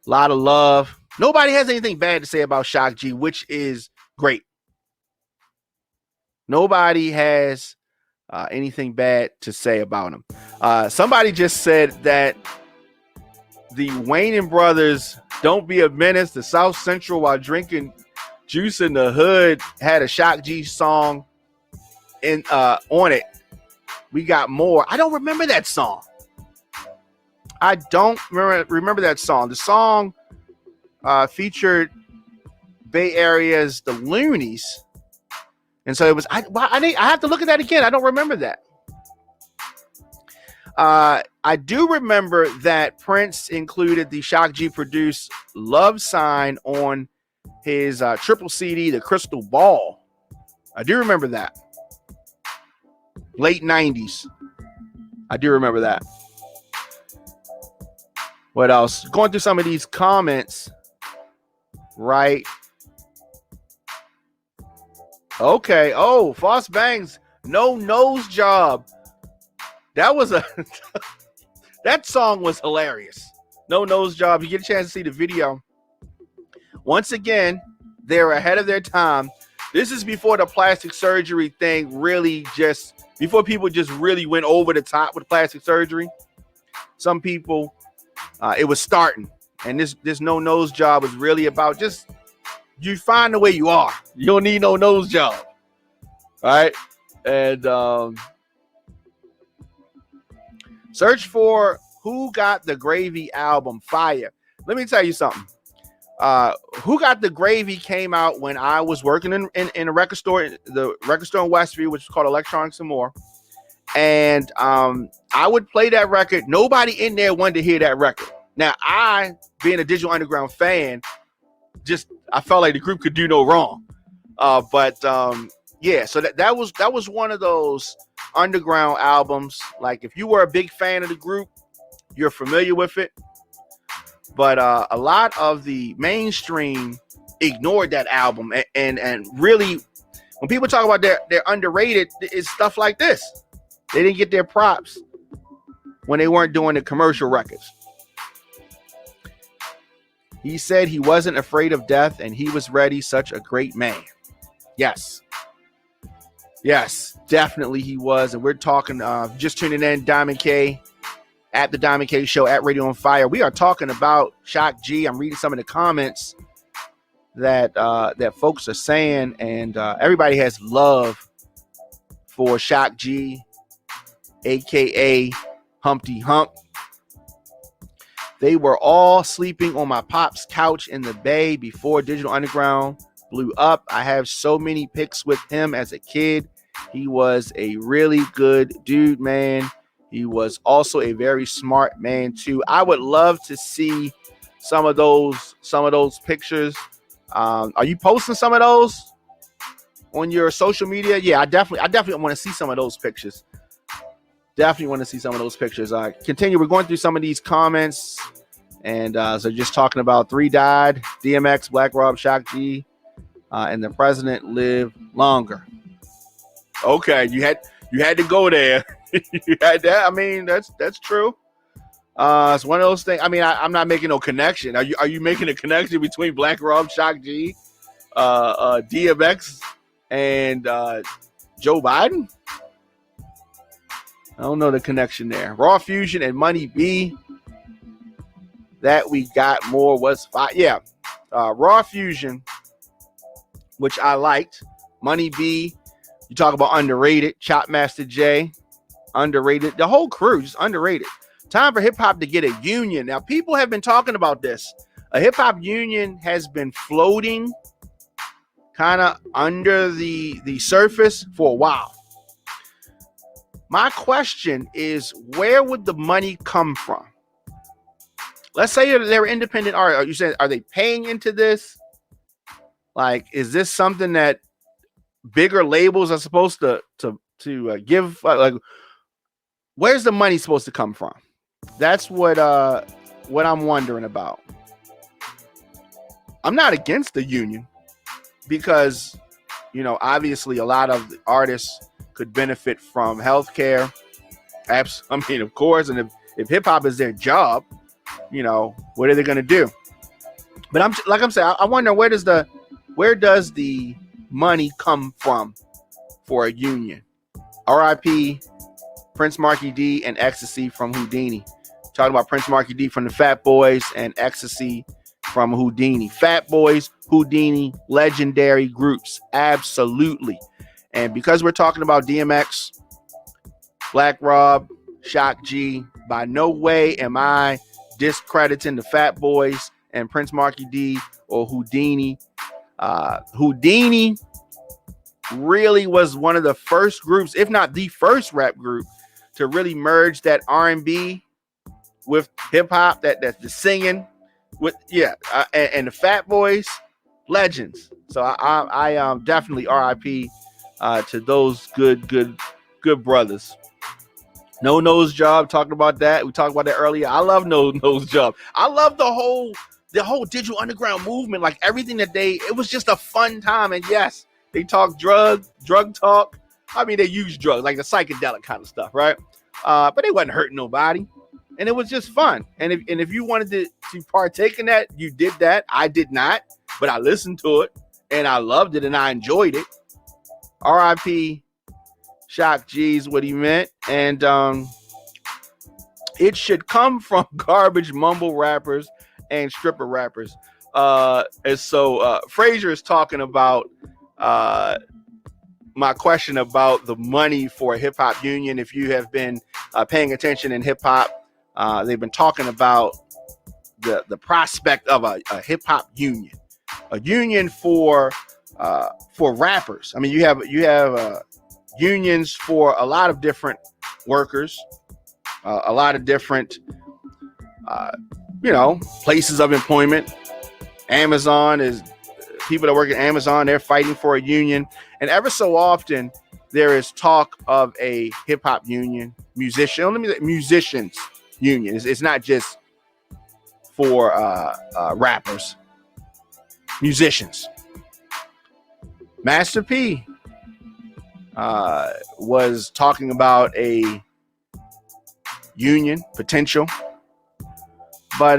A: a lot of love. Nobody has anything bad to say about Shock G, which is great. Nobody has anything bad to say about him. Somebody just said that the Wayne brothers Don't Be a Menace to South Central while drinking juice in the hood had a Shock G song on it. We got more. I don't remember that song. I don't remember that song. The song featured Bay Area's The Loonies. And so it was, I have to look at that again. I don't remember that. I do remember that Prince included the Shock G produced Love Sign on his triple CD, The Crystal Ball. I do remember that. Late 90s. I do remember that. What else? Going through some of these comments, right? Okay. Oh, Foss Bangs, No Nose Job. That was that song was hilarious. No Nose Job. You get a chance to see the video. Once again, they're ahead of their time. This is before the plastic surgery thing really before people just really went over the top with plastic surgery. Some people, it was starting. And this No Nose Job was really about just, you find the way you are. You don't need no nose job. All right. And search for Who Got the Gravy album. Fire. Let me tell you something. Who Got the Gravy came out when I was working in a record store, the record store in Westview, which is called Electronics and More. And I would play that record. Nobody in there wanted to hear that record. Now, I, being a Digital Underground fan, I felt like the group could do no wrong. Yeah, so that was one of those underground albums. Like, if you were a big fan of the group, you're familiar with it. But a lot of the mainstream ignored that album, and really, when people talk about they're underrated, it's stuff like this. They didn't get their props when they weren't doing the commercial records. He said he wasn't afraid of death and he was ready. Such a great man. Yes. Yes, definitely he was. And we're talking, just tuning in, Diamond K at the Diamond K Show at Radio on Fire. We are talking about Shock G. I'm reading some of the comments that folks are saying, and everybody has love for Shock G, aka Humpty Hump. They were all sleeping on my pop's couch in the Bay before Digital Underground blew up. I have so many pics with him as a kid. He was a really good dude, man. He was also a very smart man too. I would love to see some of those pictures. Are you posting some of those on your social media? Yeah, I definitely want to see some of those pictures. Definitely want to see some of those pictures. Continue. We're going through some of these comments, and so just talking about 3 died, DMX, Black Rob, Shock G, and the president lived longer. Okay, you had to go there. You had that. I mean, that's true. It's one of those things. I mean, I'm not making no connection. Are you making a connection between Black Rob, Shock G, DMX, and Joe Biden? I don't know the connection there. Raw Fusion and Money B. that we got more was yeah. Raw Fusion, which I liked. Money B, you talk about underrated. Chop Master J, underrated. The whole crew, just underrated. Time for hip hop to get a union. Now, people have been talking about this. A hip hop union has been floating kind of under the surface for a while. My question is, where would the money come from? Let's say they're independent art. Are you saying, are they paying into this? Like, is this something that bigger labels are supposed to give? Like, where's the money supposed to come from? That's what I'm wondering about. I'm not against the union because, you know, obviously a lot of the artists could benefit from healthcare. I mean, of course, and if hip hop is their job, you know, what are they going to do? But I'm saying, I wonder where does the money come from for a union? R.I.P. Prince Marky D and Ecstasy from Houdini. Talking about Prince Marky D from the Fat Boys and Ecstasy from Houdini. Fat Boys, Houdini, legendary groups, absolutely. And because we're talking about DMX, Black Rob, Shock G, by no way am I discrediting the Fat Boys and Prince Marky D or Houdini. Houdini really was one of the first groups, if not the first rap group, to really merge that R&B with hip hop, that's the singing with, and the Fat Boys, legends. So I definitely RIP to those good brothers. No Nose Job, talking about that. We talked about that earlier. I love No Nose Job. I love the whole Digital Underground movement, like everything that it was just a fun time. And yes, they talk drug talk. I mean, they use drugs, like the psychedelic kind of stuff, right? But they wasn't hurting nobody. And it was just fun. And if you wanted to partake in that, you did that. I did not, but I listened to it and I loved it and I enjoyed it. R.I.P. Shock G's what he meant. And it should come from garbage mumble rappers and stripper rappers. And so Frazier is talking about my question about the money for a hip hop union. If you have been paying attention in hip hop, they've been talking about the prospect of a hip hop union, a union for rappers. I mean, you have unions for a lot of different workers, a lot of different places of employment. Amazon is people that work at Amazon. They're fighting for a union, and ever so often there is talk of a hip hop union, musicians union. It's not just for rappers, musicians. Master P was talking about a union potential, but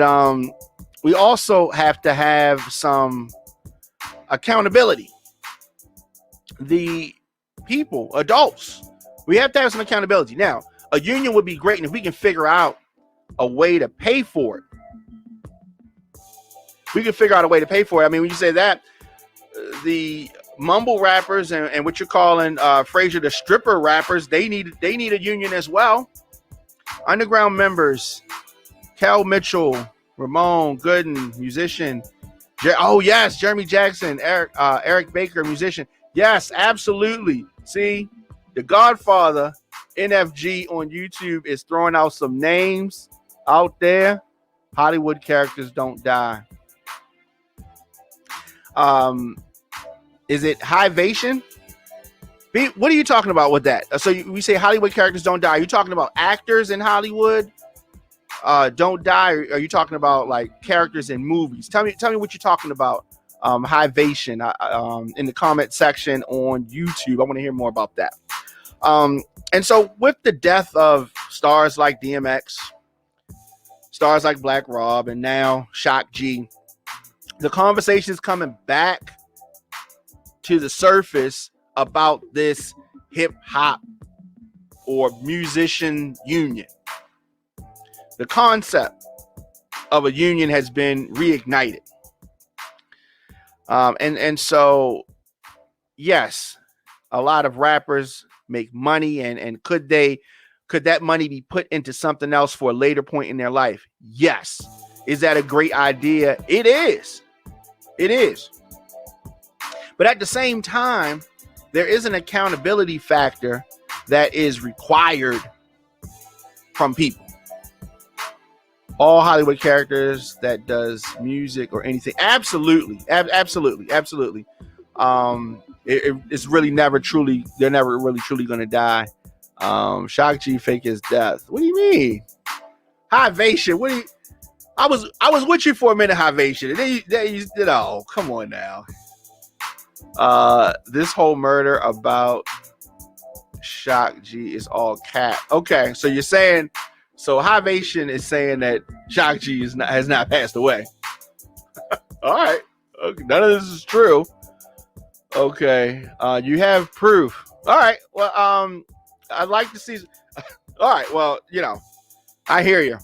A: we also have to have some accountability. The people, adults, we have to have some accountability. Now, a union would be great, and if we can figure out a way to pay for it, I mean, when you say that, the mumble rappers and what you're calling Frazier, the stripper rappers, they need a union as well. Underground members, Kel Mitchell, Ramon Gooden, musician. Jeremy Jackson, Eric Baker, musician. Yes, absolutely. See, the Godfather, NFG on YouTube is throwing out some names out there. Hollywood characters don't die. Is it Hivation? What are you talking about with that? So we say Hollywood characters don't die. Are you talking about actors in Hollywood don't die? Or are you talking about like characters in movies? Tell me what you're talking about. Hivation in the comment section on YouTube. I want to hear more about that. And so with the death of stars like DMX, stars like Black Rob, and now Shock G, the conversation is coming back to the surface about this hip hop or musician union. The concept of a union has been reignited. And so, yes, a lot of rappers make money, and could that money be put into something else for a later point in their life? Yes. Is that a great idea? It is. It is. But at the same time, there is an accountability factor that is required from people. All Hollywood characters that does music or anything, absolutely. It's really never truly, they're never really truly going to die. Shock G fake his death. What do you mean? Hivation. What do you? I was with you for a minute, Hivation. And then you did. Oh, come on now. This whole murder about Shock G is all cat. Okay, so you're saying, so Hivation is saying that Shock G has not passed away. All right. Okay, none of this is true. Okay. You have proof. All right. Well, I'd like to see. All right. Well, I hear you.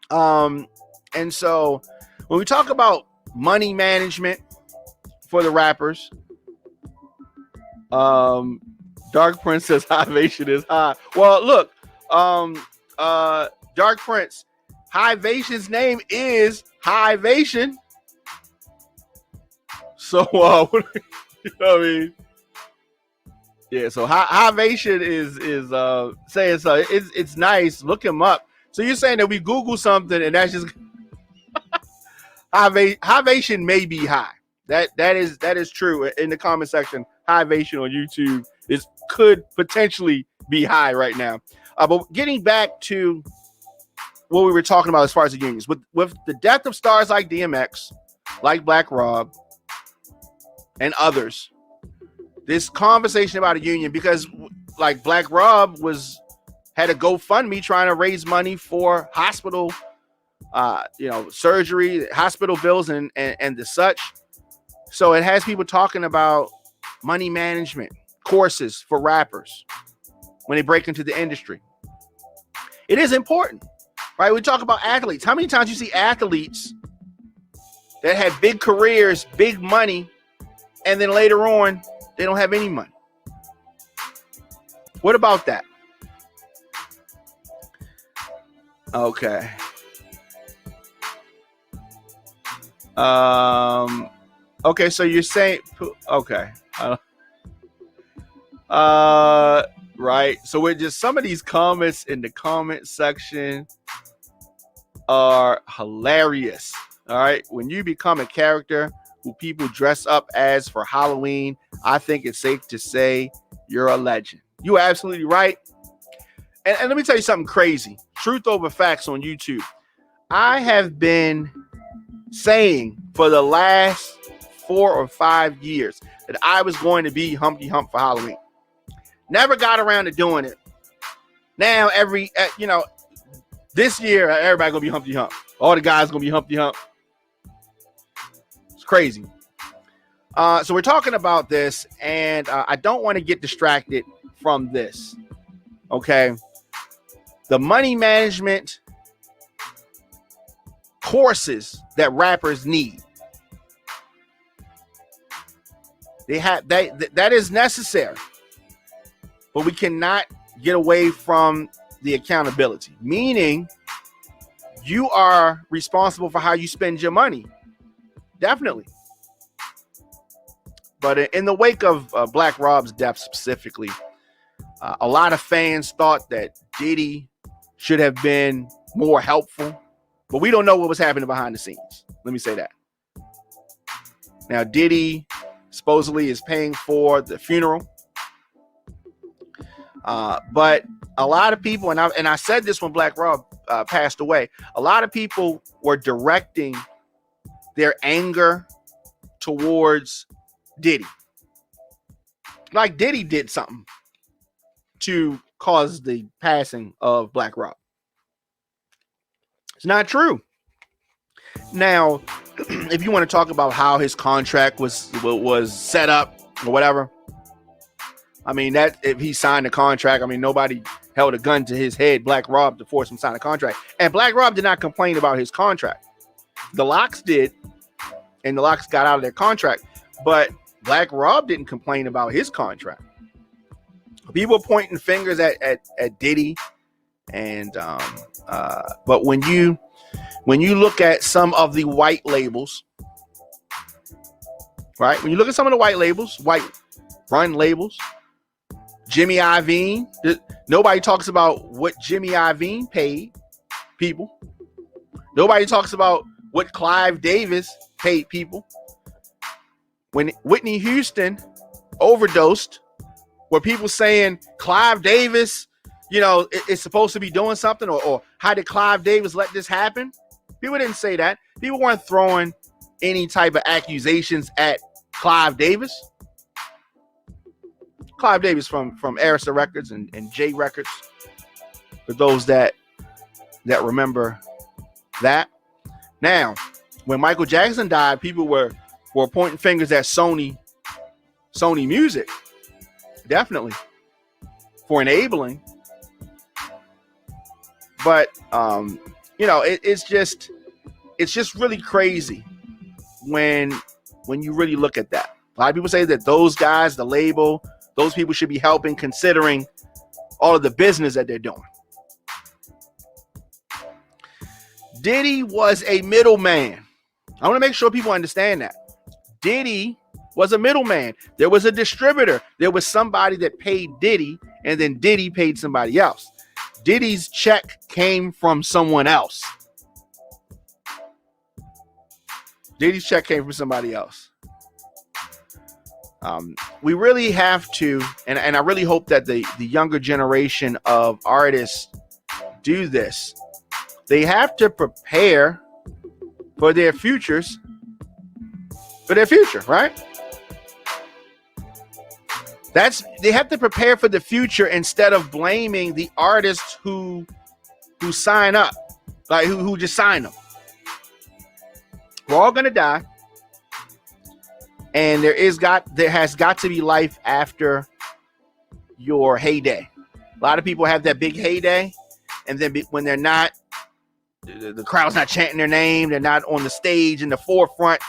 A: And so when we talk about money management for the rappers, Dark Prince says Hivation is high. Well, look, Dark Prince, Hivation's name is Hivation. So, you know what I mean? Yeah, so Hivation is saying so. It's nice. Look him up. So you're saying that we Google something and that's just Hivation may be high. That is true. In the comment section, Hivation on YouTube could potentially be high right now. But getting back to what we were talking about as far as the unions, with the death of stars like DMX, like Black Rob, and others, this conversation about a union, because like Black Rob had a GoFundMe trying to raise money for hospital, surgery, hospital bills, and the such. So it has people talking about money management courses for rappers when they break into the industry. It is important, right? We talk about athletes. How many times you see athletes that had big careers, big money, and then later on, they don't have any money? What about that? Okay. Okay, so you're saying, okay. Right. So we're just, some of these comments in the comment section are hilarious. All right. When you become a character who people dress up as for Halloween, I think it's safe to say you're a legend. You are absolutely right. And let me tell you something crazy. Truth over facts on YouTube. I have been saying for the last 4 or 5 years that I was going to be Humpty Hump for Halloween. Never got around to doing it. Now this year everybody gonna be Humpty Hump. All the guys gonna be Humpty Hump. It's crazy. So we're talking about this, and I don't want to get distracted from this. Okay. The money management courses that rappers need. That is necessary. But we cannot get away from the accountability. Meaning, you are responsible for how you spend your money. Definitely. But in the wake of Black Rob's death specifically, a lot of fans thought that Diddy should have been more helpful. But we don't know what was happening behind the scenes. Let me say that. Now, Diddy supposedly is paying for the funeral. But a lot of people, and I said this when Black Rob passed away, a lot of people were directing their anger towards Diddy. Like Diddy did something to cause the passing of Black Rob. It's not true. Now, if you want to talk about how his contract was set up or whatever, I mean, that if he signed the contract, I mean, nobody held a gun to his head, Black Rob, to force him to sign a contract. And Black Rob did not complain about his contract. The Locks did, and the Locks got out of their contract. But Black Rob didn't complain about his contract. People pointing fingers at Diddy, and but when you look at some of the white labels, right? When you look at some of the white labels, white run labels, Jimmy Iovine, nobody talks about what Jimmy Iovine paid people. Nobody talks about what Clive Davis paid people. When Whitney Houston overdosed, were people saying Clive Davis, is supposed to be doing something, or how did Clive Davis let this happen? People didn't say that. People weren't throwing any type of accusations at Clive Davis. Clive Davis from Arista Records and J Records, for those that remember that. Now, when Michael Jackson died, people were pointing fingers at Sony Music, definitely, for enabling. But it's just really crazy when you really look at that. A lot of people say that those guys, the label, those people should be helping, considering all of the business that they're doing. Diddy was a middleman. I want to make sure people understand that. Diddy was a middleman. There was a distributor. There was somebody that paid Diddy, and then Diddy paid somebody else. Diddy's check came from someone else. Diddy's check came from somebody else. We really have to, and I really hope that the younger generation of artists do this. They have to prepare for their futures, for their future, right? They have to prepare for the future instead of blaming the artists who sign up, like who just sign them. We're all gonna die, and there has got to be life after your heyday. A lot of people have that big heyday, and then when they're not, the crowd's not chanting their name, they're not on the stage in the forefront.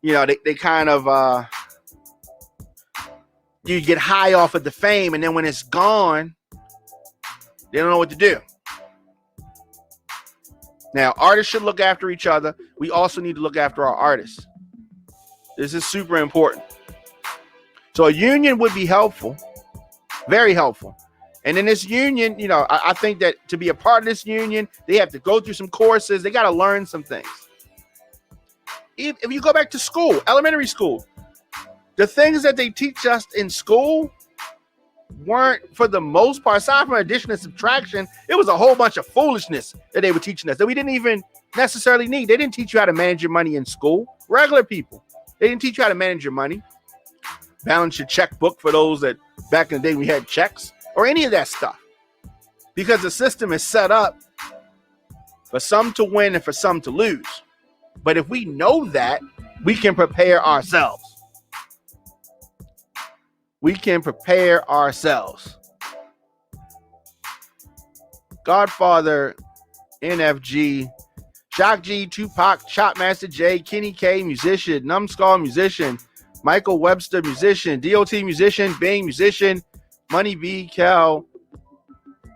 A: They kind of you get high off of the fame, and then when it's gone, they don't know what to do. Now, artists should look after each other. We also need to look after our artists. This is super important. So a union would be helpful, very helpful. And in this union, I think that to be a part of this union, they have to go through some courses. They got to learn some things. If you go back to school, elementary school, the things that they teach us in school weren't, for the most part, aside from addition and subtraction, it was a whole bunch of foolishness that they were teaching us that we didn't even necessarily need. They didn't teach you how to manage your money in school. Regular people, they didn't teach you how to manage your money, balance your checkbook for those that back in the day we had checks, or any of that stuff, because the system is set up for some to win and for some to lose. But if we know that, we can prepare ourselves. We can prepare ourselves. Godfather, NFG, Shock G, Tupac, Chopmaster J, Kenny K, musician, Numbskull, musician, Michael Webster, musician, DOT, musician, Bing, musician, Money B, Cal,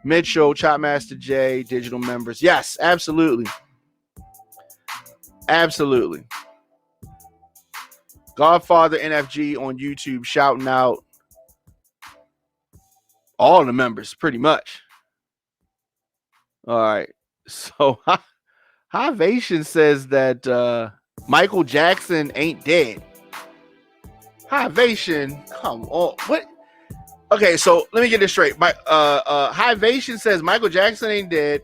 A: Mitchell, Chopmaster J, digital members. Yes, absolutely. Absolutely. Godfather NFG on YouTube shouting out all the members pretty much. All right. So Hivation says that Michael Jackson ain't dead. Hivation, come on. What? Okay, so let me get this straight. Hivation says Michael Jackson ain't dead,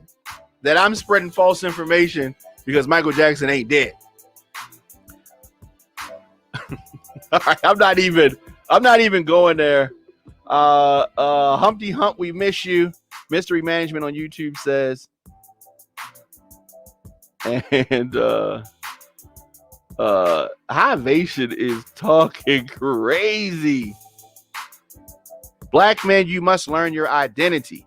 A: that I'm spreading false information because Michael Jackson ain't dead. All right, I'm not even going there. Humpty Hump, we miss you. Mystery Management on YouTube says. And Hivation is talking crazy. Black men, you must learn your identity.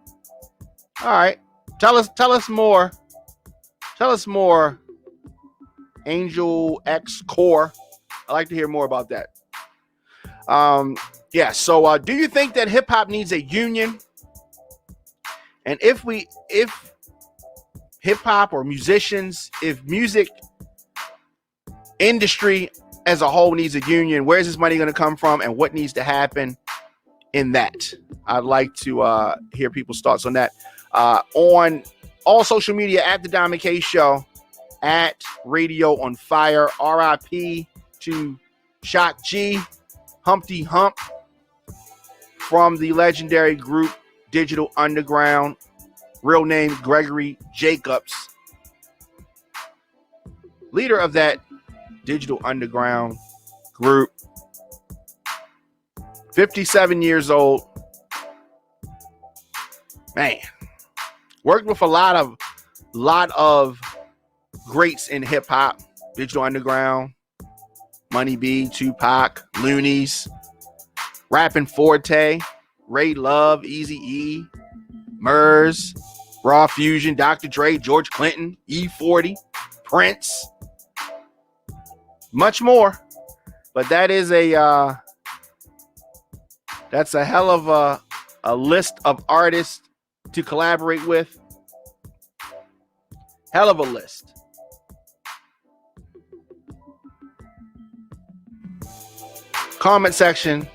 A: All right. Tell us more. Tell us more, Angel X Core. I'd like to hear more about that. So do you think that hip hop needs a union? And if hip hop or musicians, if music industry as a whole needs a union, where's this money going to come from and what needs to happen in that? I'd like to hear people's thoughts on that. On all social media at the Diamond K Show, at Radio on Fire. RIP to Shock G, Humpty Hump from the legendary group Digital Underground. Real name Gregory Jacobs, leader of that Digital Underground group. 57 years old. Man, worked with a lot of greats in hip hop. Digital Underground, Money B, Tupac, Loonies, Rappin' Forte, Ray Love, Eazy-E, Murs, Raw Fusion, Dr. Dre, George Clinton, E40, Prince, much more. But that is that's a hell of a list of artists to collaborate with. Hell of a list. Comment section.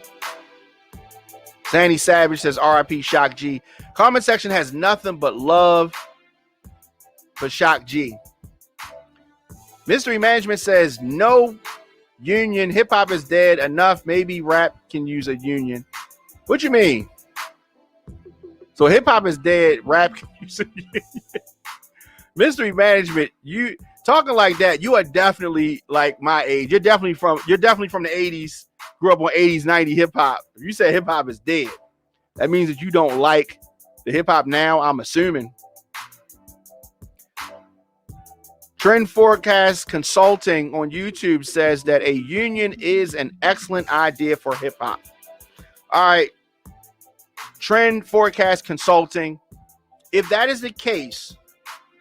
A: Sandy Savage says RIP Shock G. Comment section has nothing but love for Shock G. Mystery Management says no union. Hip hop is dead. Enough. Maybe rap can use a union. What you mean? So hip hop is dead. Rap can use a union. Mystery Management, you talking like that, you are definitely like my age. You're definitely from the 80s. Grew up on 80s, 90s hip hop. If you say hip hop is dead, that means that you don't like the hip hop now, I'm assuming. Trend Forecast Consulting on YouTube says that a union is an excellent idea for hip hop. All right. Trend Forecast Consulting. If that is the case,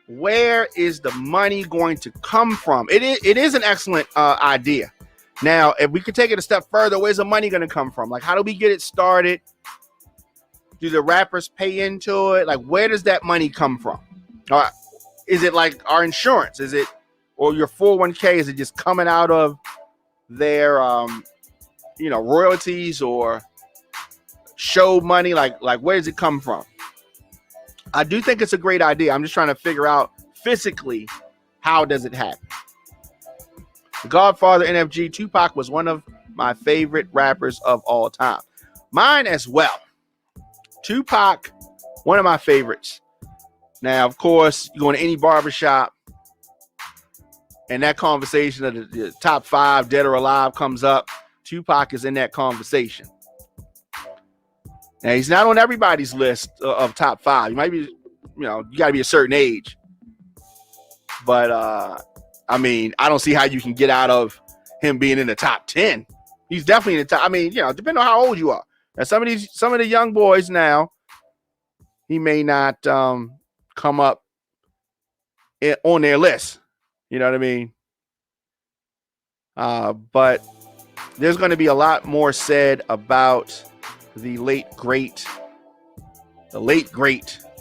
A: where is the money going to come from? It is an excellent idea. Now, if we could take it a step further, where's the money going to come from? Like, how do we get it started? Do the rappers pay into it? Like, where does that money come from? Is it like our insurance? Is it, or your 401k? Is it just coming out of their, royalties or show money? Like where does it come from? I do think it's a great idea. I'm just trying to figure out physically, how does it happen? The Godfather, NFG, Tupac was one of my favorite rappers of all time. Mine as well. Tupac, one of my favorites. Now, of course, you go into any barbershop and that conversation of the top 5 dead or alive comes up. Tupac is in that conversation. Now, he's not on everybody's list of top 5. You might be, you got to be a certain age. But, I don't see how you can get out of him being in the top 10. He's definitely in the top. Depending on how old you are. Now, some of the young boys now, he may not come up on their list. You know what I mean? But there's going to be a lot more said about the late great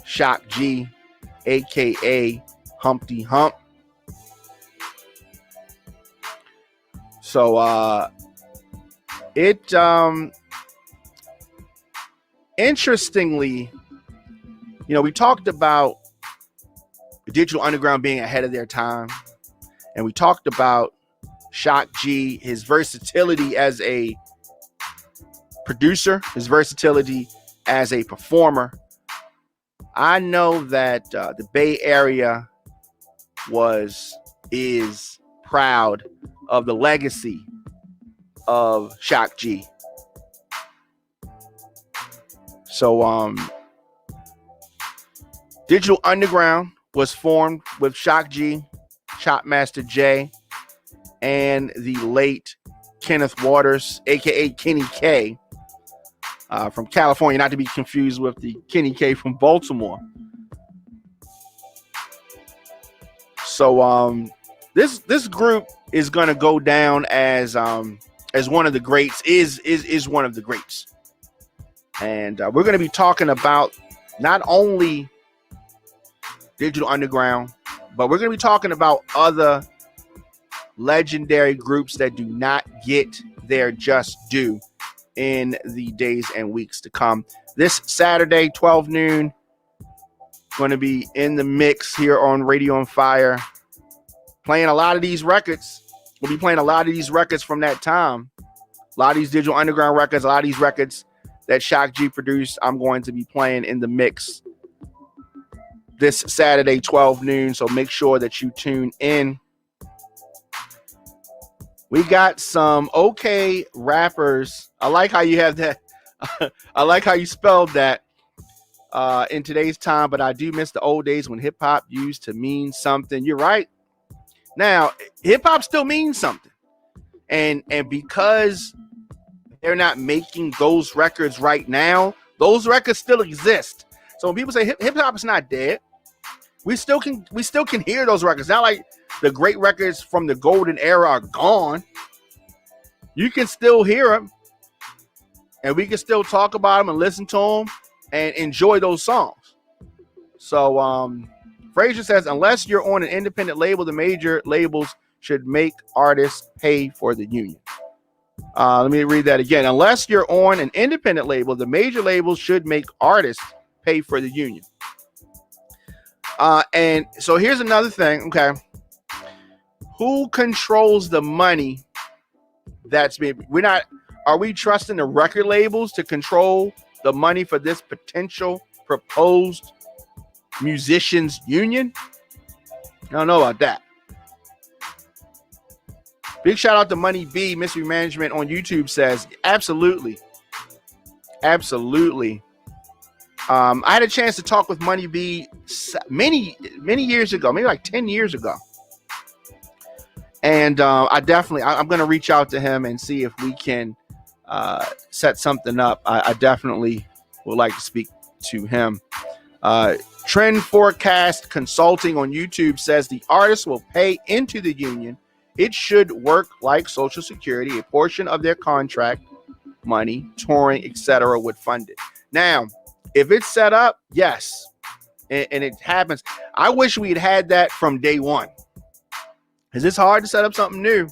A: Shock G, aka Humpty Hump. So interestingly, we talked about the Digital Underground being ahead of their time, and we talked about Shock G, his versatility as a producer, his versatility as a performer. I know that the Bay Area is proud of the legacy of Shock G. So Digital Underground was formed with Shock G, Chopmaster J, and the late Kenneth Waters, aka Kenny K. from California, not to be confused with the Kenny K from Baltimore. So this group is going to go down as one of the greats. Is one of the greats, and we're going to be talking about not only Digital Underground, but we're going to be talking about other legendary groups that do not get their just due in the days and weeks to come. This Saturday, 12 noon, going to be in the mix here on Radio on Fire, playing a lot of these records. We'll be playing a lot of these records from that time. A lot of these Digital Underground records, a lot of these records that Shock G produced, I'm going to be playing in the mix this Saturday, 12 noon. So make sure that you tune in. We got some okay rappers. I like how you have that. I like how you spelled that in today's time, but I do miss the old days when hip hop used to mean something. You're right. Now, hip hop still means something. And because they're not making those records right now, those records still exist. So when people say hip hop is not dead, we still can hear those records. Not like the great records from the golden era are gone. You can still hear them, and we can still talk about them and listen to them and enjoy those songs. So Frazier says, unless you're on an independent label, the major labels should make artists pay for the union. Let me read that again. Unless you're on an independent label, the major labels should make artists pay for the union. And so here's another thing. Okay. Who controls the money that's being, are we trusting the record labels to control the money for this potential proposed musicians union? I don't know about that. Big shout out to Money B, Mystery Management on YouTube says, absolutely. Absolutely. I had a chance to talk with Money B many years ago, maybe like 10 years ago. And I'm going to reach out to him and see if we can set something up. I definitely would like to speak to him. Trend Forecast Consulting on YouTube says the artists will pay into the union. It should work like Social Security. A portion of their contract money, touring, etc. would fund it. Now, if it's set up, yes, and it happens. I wish we had that from day one, because it's hard to set up something new,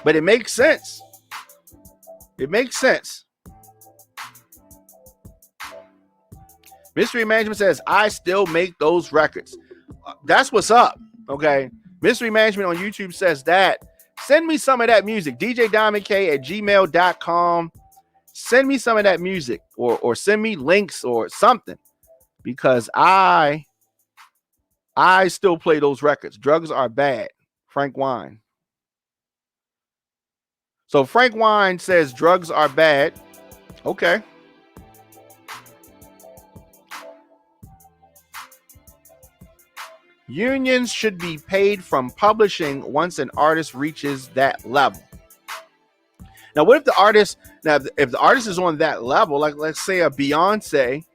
A: but it makes sense. It makes sense. Mystery Management says, I still make those records. That's what's up, okay? Mystery Management on YouTube says that. Send me some of that music. djdiamondk@gmail.com. Send me some of that music or send me links or something, because I still play those records. Drugs Are Bad. Frank Wine. So Frank Wine says drugs are bad. Okay. Unions should be paid from publishing once an artist reaches that level. Now, what if the artist, if the artist is on that level, like let's say a Beyonce,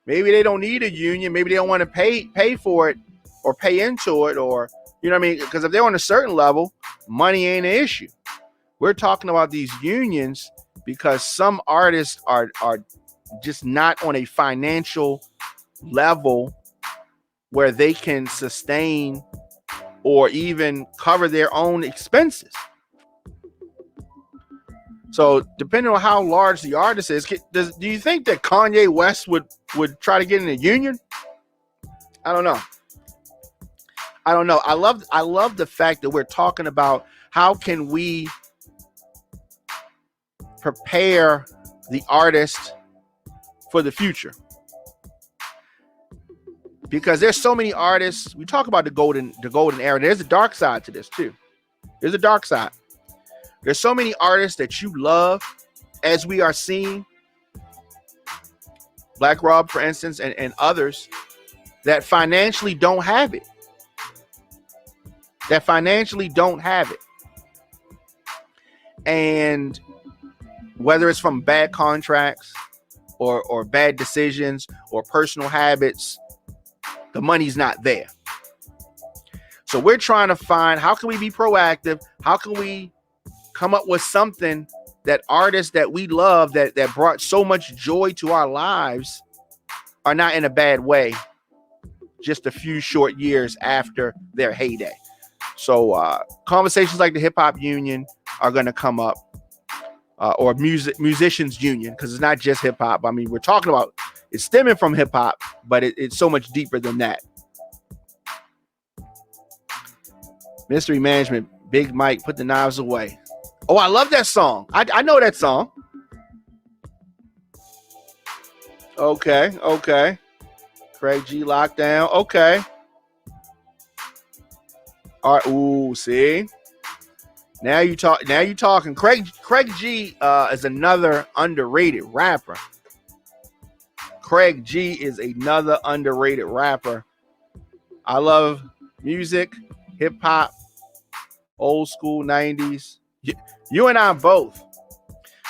A: maybe they don't need a union, maybe they don't want to pay for it or pay into it, or, you know what I mean? Because if they're on a certain level, money ain't an issue. We're talking about these unions because some artists are just not on a financial level where they can sustain or even cover their own expenses. So depending on how large the artist is, do you think that Kanye West would try to get in a union? I don't know. I love the fact that we're talking about how can we prepare the artist for the future. Because there's so many artists. We talk about the golden era. There's a dark side to this too. There's a dark side. There's so many artists that you love, as we are seeing, Black Rob, for instance, and others, that financially don't have it. And whether it's from bad contracts, or bad decisions or personal habits, the money's not there. So we're trying to find, how can we be proactive? How can we come up with something that artists that we love, that brought so much joy to our lives, are not in a bad way just a few short years after their heyday. So conversations like the Hip Hop Union are going to come up, or musicians union, because it's not just hip hop. I mean, we're talking about, it's stemming from hip hop, but it's so much deeper than that. Mystery Management, Big Mike, Put the Knives Away. Oh, I love that song. I know that song. Okay. Craig G, Lockdown. Okay. All right. Ooh, see? Now you talking. Craig G is another underrated rapper. Craig G is another underrated rapper. I love music, hip hop, old school 90s. You and I both.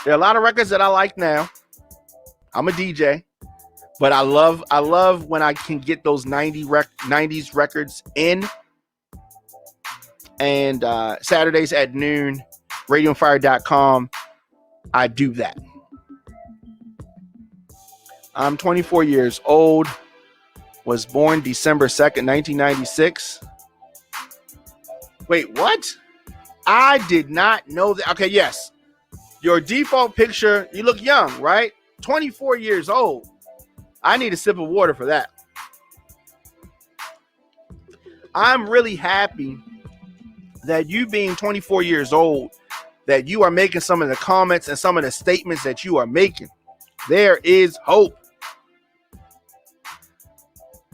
A: There are a lot of records that I like now. I'm a DJ, but I love when I can get those 90s records in. And Saturdays at noon, radioonfire.com, I do that. I'm 24 years old, was born December 2nd, 1996. Wait, what? I did not know that. Okay, yes. Your default picture, you look young, right? 24 years old. I need a sip of water for that. I'm really happy that you being 24 years old, that you are making some of the comments and some of the statements that you are making. There is hope.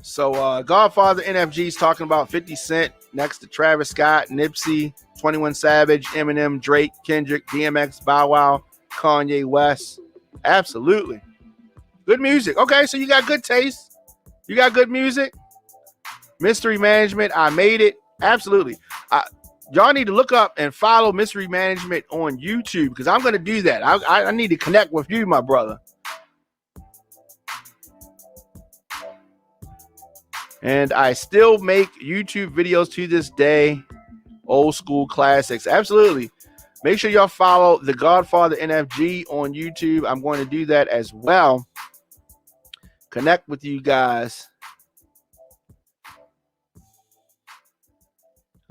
A: So Godfather NFG is talking about 50 Cent next to Travis Scott, Nipsey, 21 Savage, Eminem, Drake, Kendrick, DMX, Bow Wow, Kanye West. Absolutely. Good music. Okay, so you got good taste. You got good music. Mystery Management, I made it. Absolutely. Y'all need to look up and follow Mystery Management on YouTube, because I'm going to do that. I need to connect with you, my brother. And I still make YouTube videos to this day. Old school classics. Absolutely. Make sure y'all follow the Godfather NFG on YouTube. I'm going to do that as well. Connect with you guys.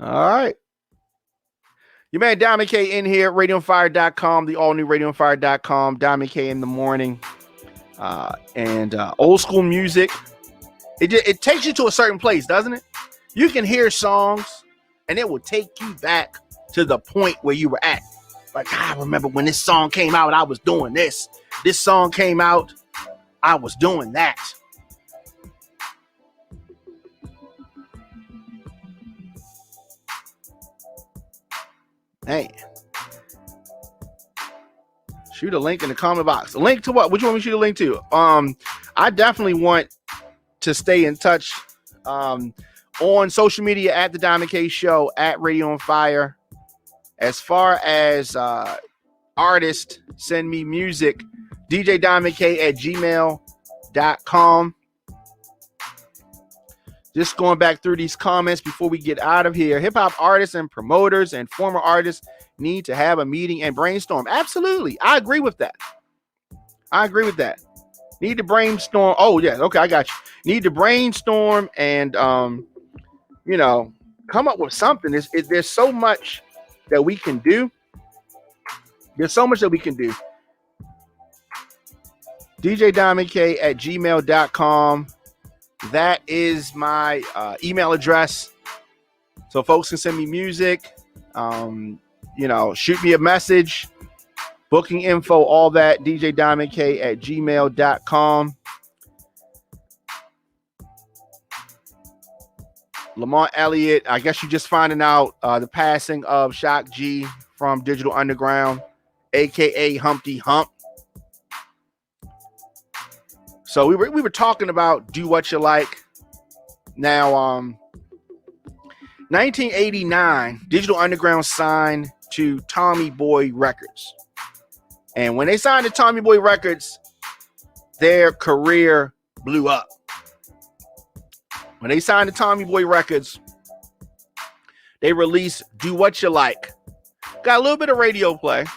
A: All right. Your man Diamond K in here, radioonfire.com, the all new radioonfire.com, Diamond K in the morning. And old school music. It takes you to a certain place, doesn't it? You can hear songs and it will take you back to the point where you were at. Like, I remember when this song came out, I was doing this. This song came out, I was doing that. Man. Shoot a link in the comment box. A link to what? Which one we shoot a link to? I definitely want to stay in touch on social media at the Diamond K Show, at Radio on Fire. As far as artists, send me music, djdiamondk@gmail.com. Just going back through these comments before we get out of here. Hip hop artists and promoters and former artists need to have a meeting and brainstorm. Absolutely. I agree with that. Need to brainstorm. Oh, yeah. Okay, I got you. Need to brainstorm and, come up with something. There's so much that we can do. djdiamondk@gmail.com. That is my email address. So folks can send me music, shoot me a message, booking info, all that, djdiamondk@gmail.com. Lamont Elliott, I guess you're just finding out the passing of Shock G from Digital Underground, aka Humpty Hump. So we were talking about Do What You Like. Now, 1989, Digital Underground signed to Tommy Boy Records. And when they signed to Tommy Boy Records, their career blew up. When they signed to Tommy Boy Records, they released Do What You Like. Got a little bit of radio play. A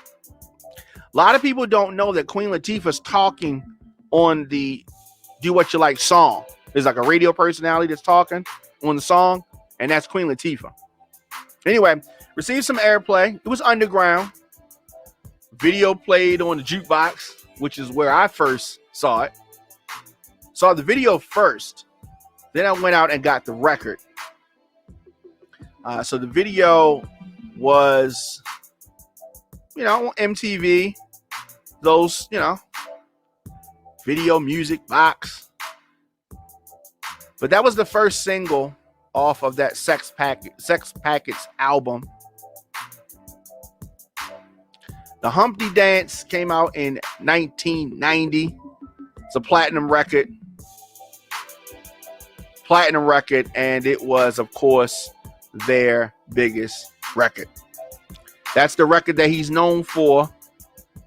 A: lot of people don't know that Queen Latifah's talking on the Do What You Like song. There's like a radio personality that's talking on the song, and that's Queen Latifah. Anyway, received some airplay. It was underground. Video played on the jukebox, which is where I first saw it. Saw the video first. Then I went out and got the record. So the video was, on MTV. Those, video music box. But that was the first single off of that Sex Packets album. The Humpty Dance came out in 1990. It's a platinum record, and it was, of course, their biggest record. That's the record that he's known for.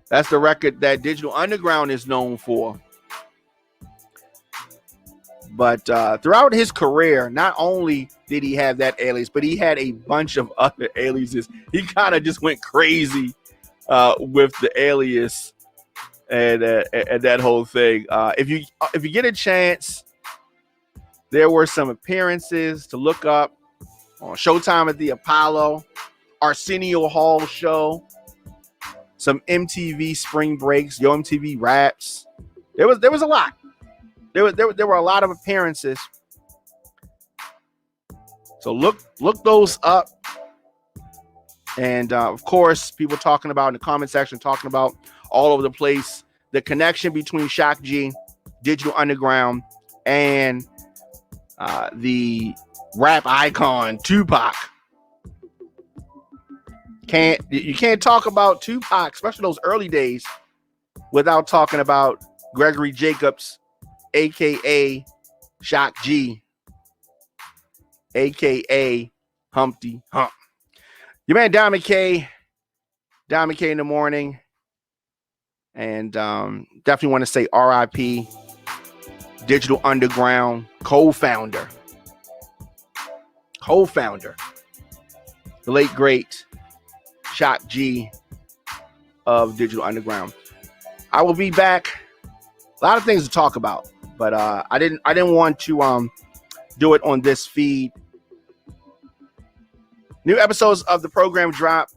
A: That's the record that Digital Underground is known for. But throughout his career, not only did he have that alias, but he had a bunch of other aliases. He kind of just went crazy with the alias and that whole thing. If you get a chance, there were some appearances to look up on Showtime at the Apollo, Arsenio Hall show, some MTV Spring Breaks, Yo MTV Raps. There was a lot. There were a lot of appearances. So look those up. And of course, people talking about in the comment section, talking about all over the place, the connection between Shock G, Digital Underground, and the rap icon Tupac. You can't talk about Tupac, especially those early days, without talking about Gregory Jacobs, aka Shock G, aka Humpty Hump. Your man Diamond K in the morning, and definitely want to say RIP, Digital Underground co-founder, the late great Shock G of Digital Underground. I will be back. A lot of things to talk about, but I didn't want to do it on this feed. New episodes of the program drop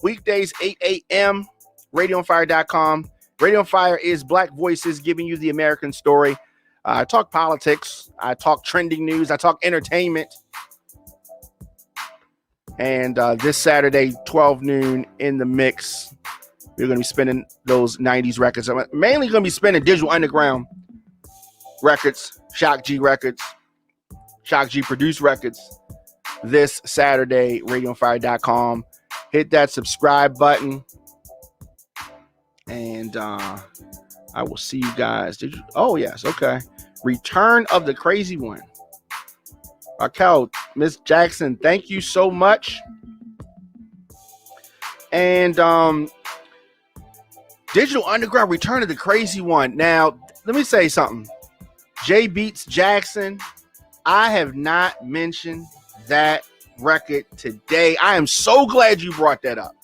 A: weekdays 8 a.m. RadioOnFire.com. Radio on Fire is Black voices giving you the American story. I talk politics. I talk trending news. I talk entertainment. And this Saturday, 12 noon in the mix, we're going to be spinning those 90s records. I'm mainly going to be spinning Digital Underground records, Shock G records, Shock G produced records. This Saturday, RadioOnFire.com. Hit that subscribe button. And I will see you guys. Oh, yes. Okay. Return of the Crazy One. Raquel, Miss Jackson, thank you so much. And Digital Underground, Return of the Crazy One. Now, let me say something. J Beats Jackson, I have not mentioned that record today. I am so glad you brought that up.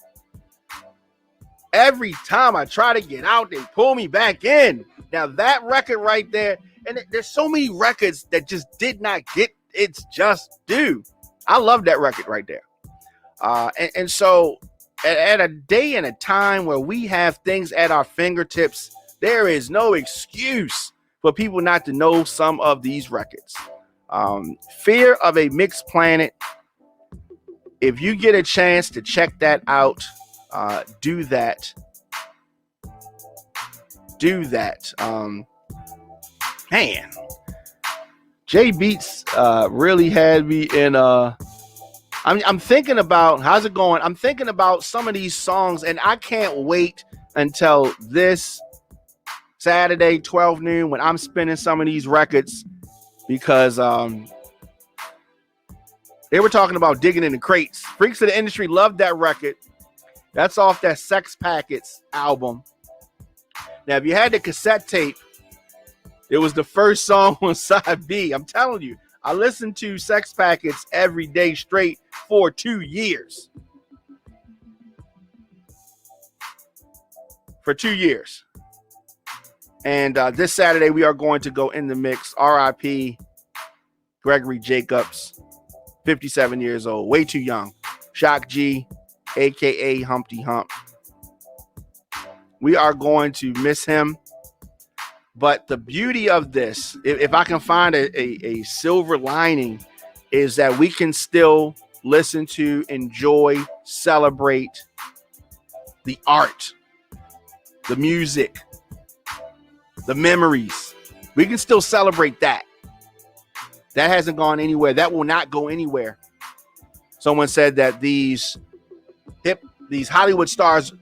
A: Every time I try to get out, they pull me back in. Now that record right there, and there's so many records that just did not get its just due. I love that record right there. And so at a day and a time where we have things at our fingertips, there is no excuse for people not to know some of these records. Fear of a Mixed Planet. If you get a chance to check that out, do that. Man, J Beats really had me in. I'm thinking about how's it going. I'm thinking about some of these songs, and I can't wait until this Saturday, 12 noon, when I'm spinning some of these records. Because they were talking about digging in the crates. Freaks of the Industry loved that record. That's off that Sex Packets album. Now, if you had the cassette tape, It was the first song on side B. I'm telling you, I listened to Sex Packets every day straight for 2 years. For 2 years. And this Saturday, we are going to go in the mix. R.I.P. Gregory Jacobs, 57 years old, way too young. Shock G, a.k.a. Humpty Hump. We are going to miss him. But the beauty of this, if I can find a silver lining, is that we can still listen to, enjoy, celebrate the art, the music, the memories. We can still celebrate that. That hasn't gone anywhere. That will not go anywhere. Someone said that these Hollywood stars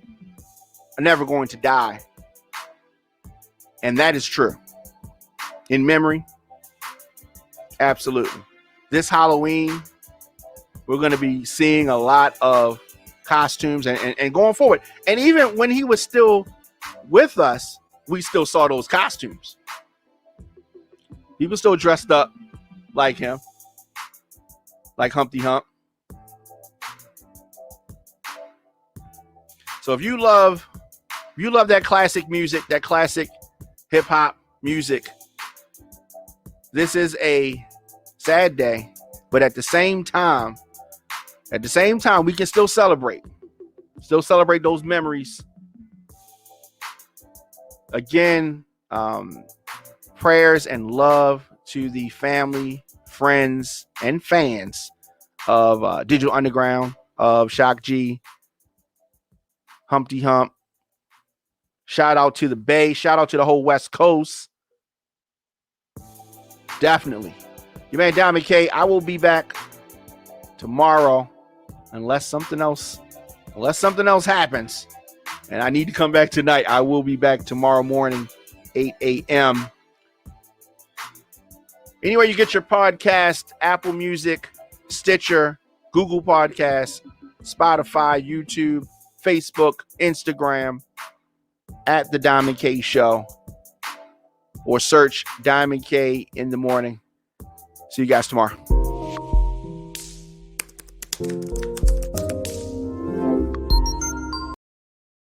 A: are never going to die. And that is true. In memory, absolutely. This Halloween, we're going to be seeing a lot of costumes and going forward. And even when he was still with us, we still saw those costumes. People still dressed up like him, like Humpty Hump. So if you love that classic music, that classic hip hop music, this is a sad day, but at the same time, we can still celebrate those memories. Again, prayers and love to the family, friends, and fans of Digital Underground, of Shock G, Humpty Hump. Shout out to the Bay. Shout out to the whole West Coast. Definitely. Your man Diamond K. I will be back tomorrow unless something else happens. And I need to come back tonight. I will be back tomorrow morning, 8 a.m. Anywhere you get your podcast, Apple Music, Stitcher, Google Podcasts, Spotify, YouTube, Facebook, Instagram, at The Diamond K Show, or search Diamond K in the morning. See you guys tomorrow.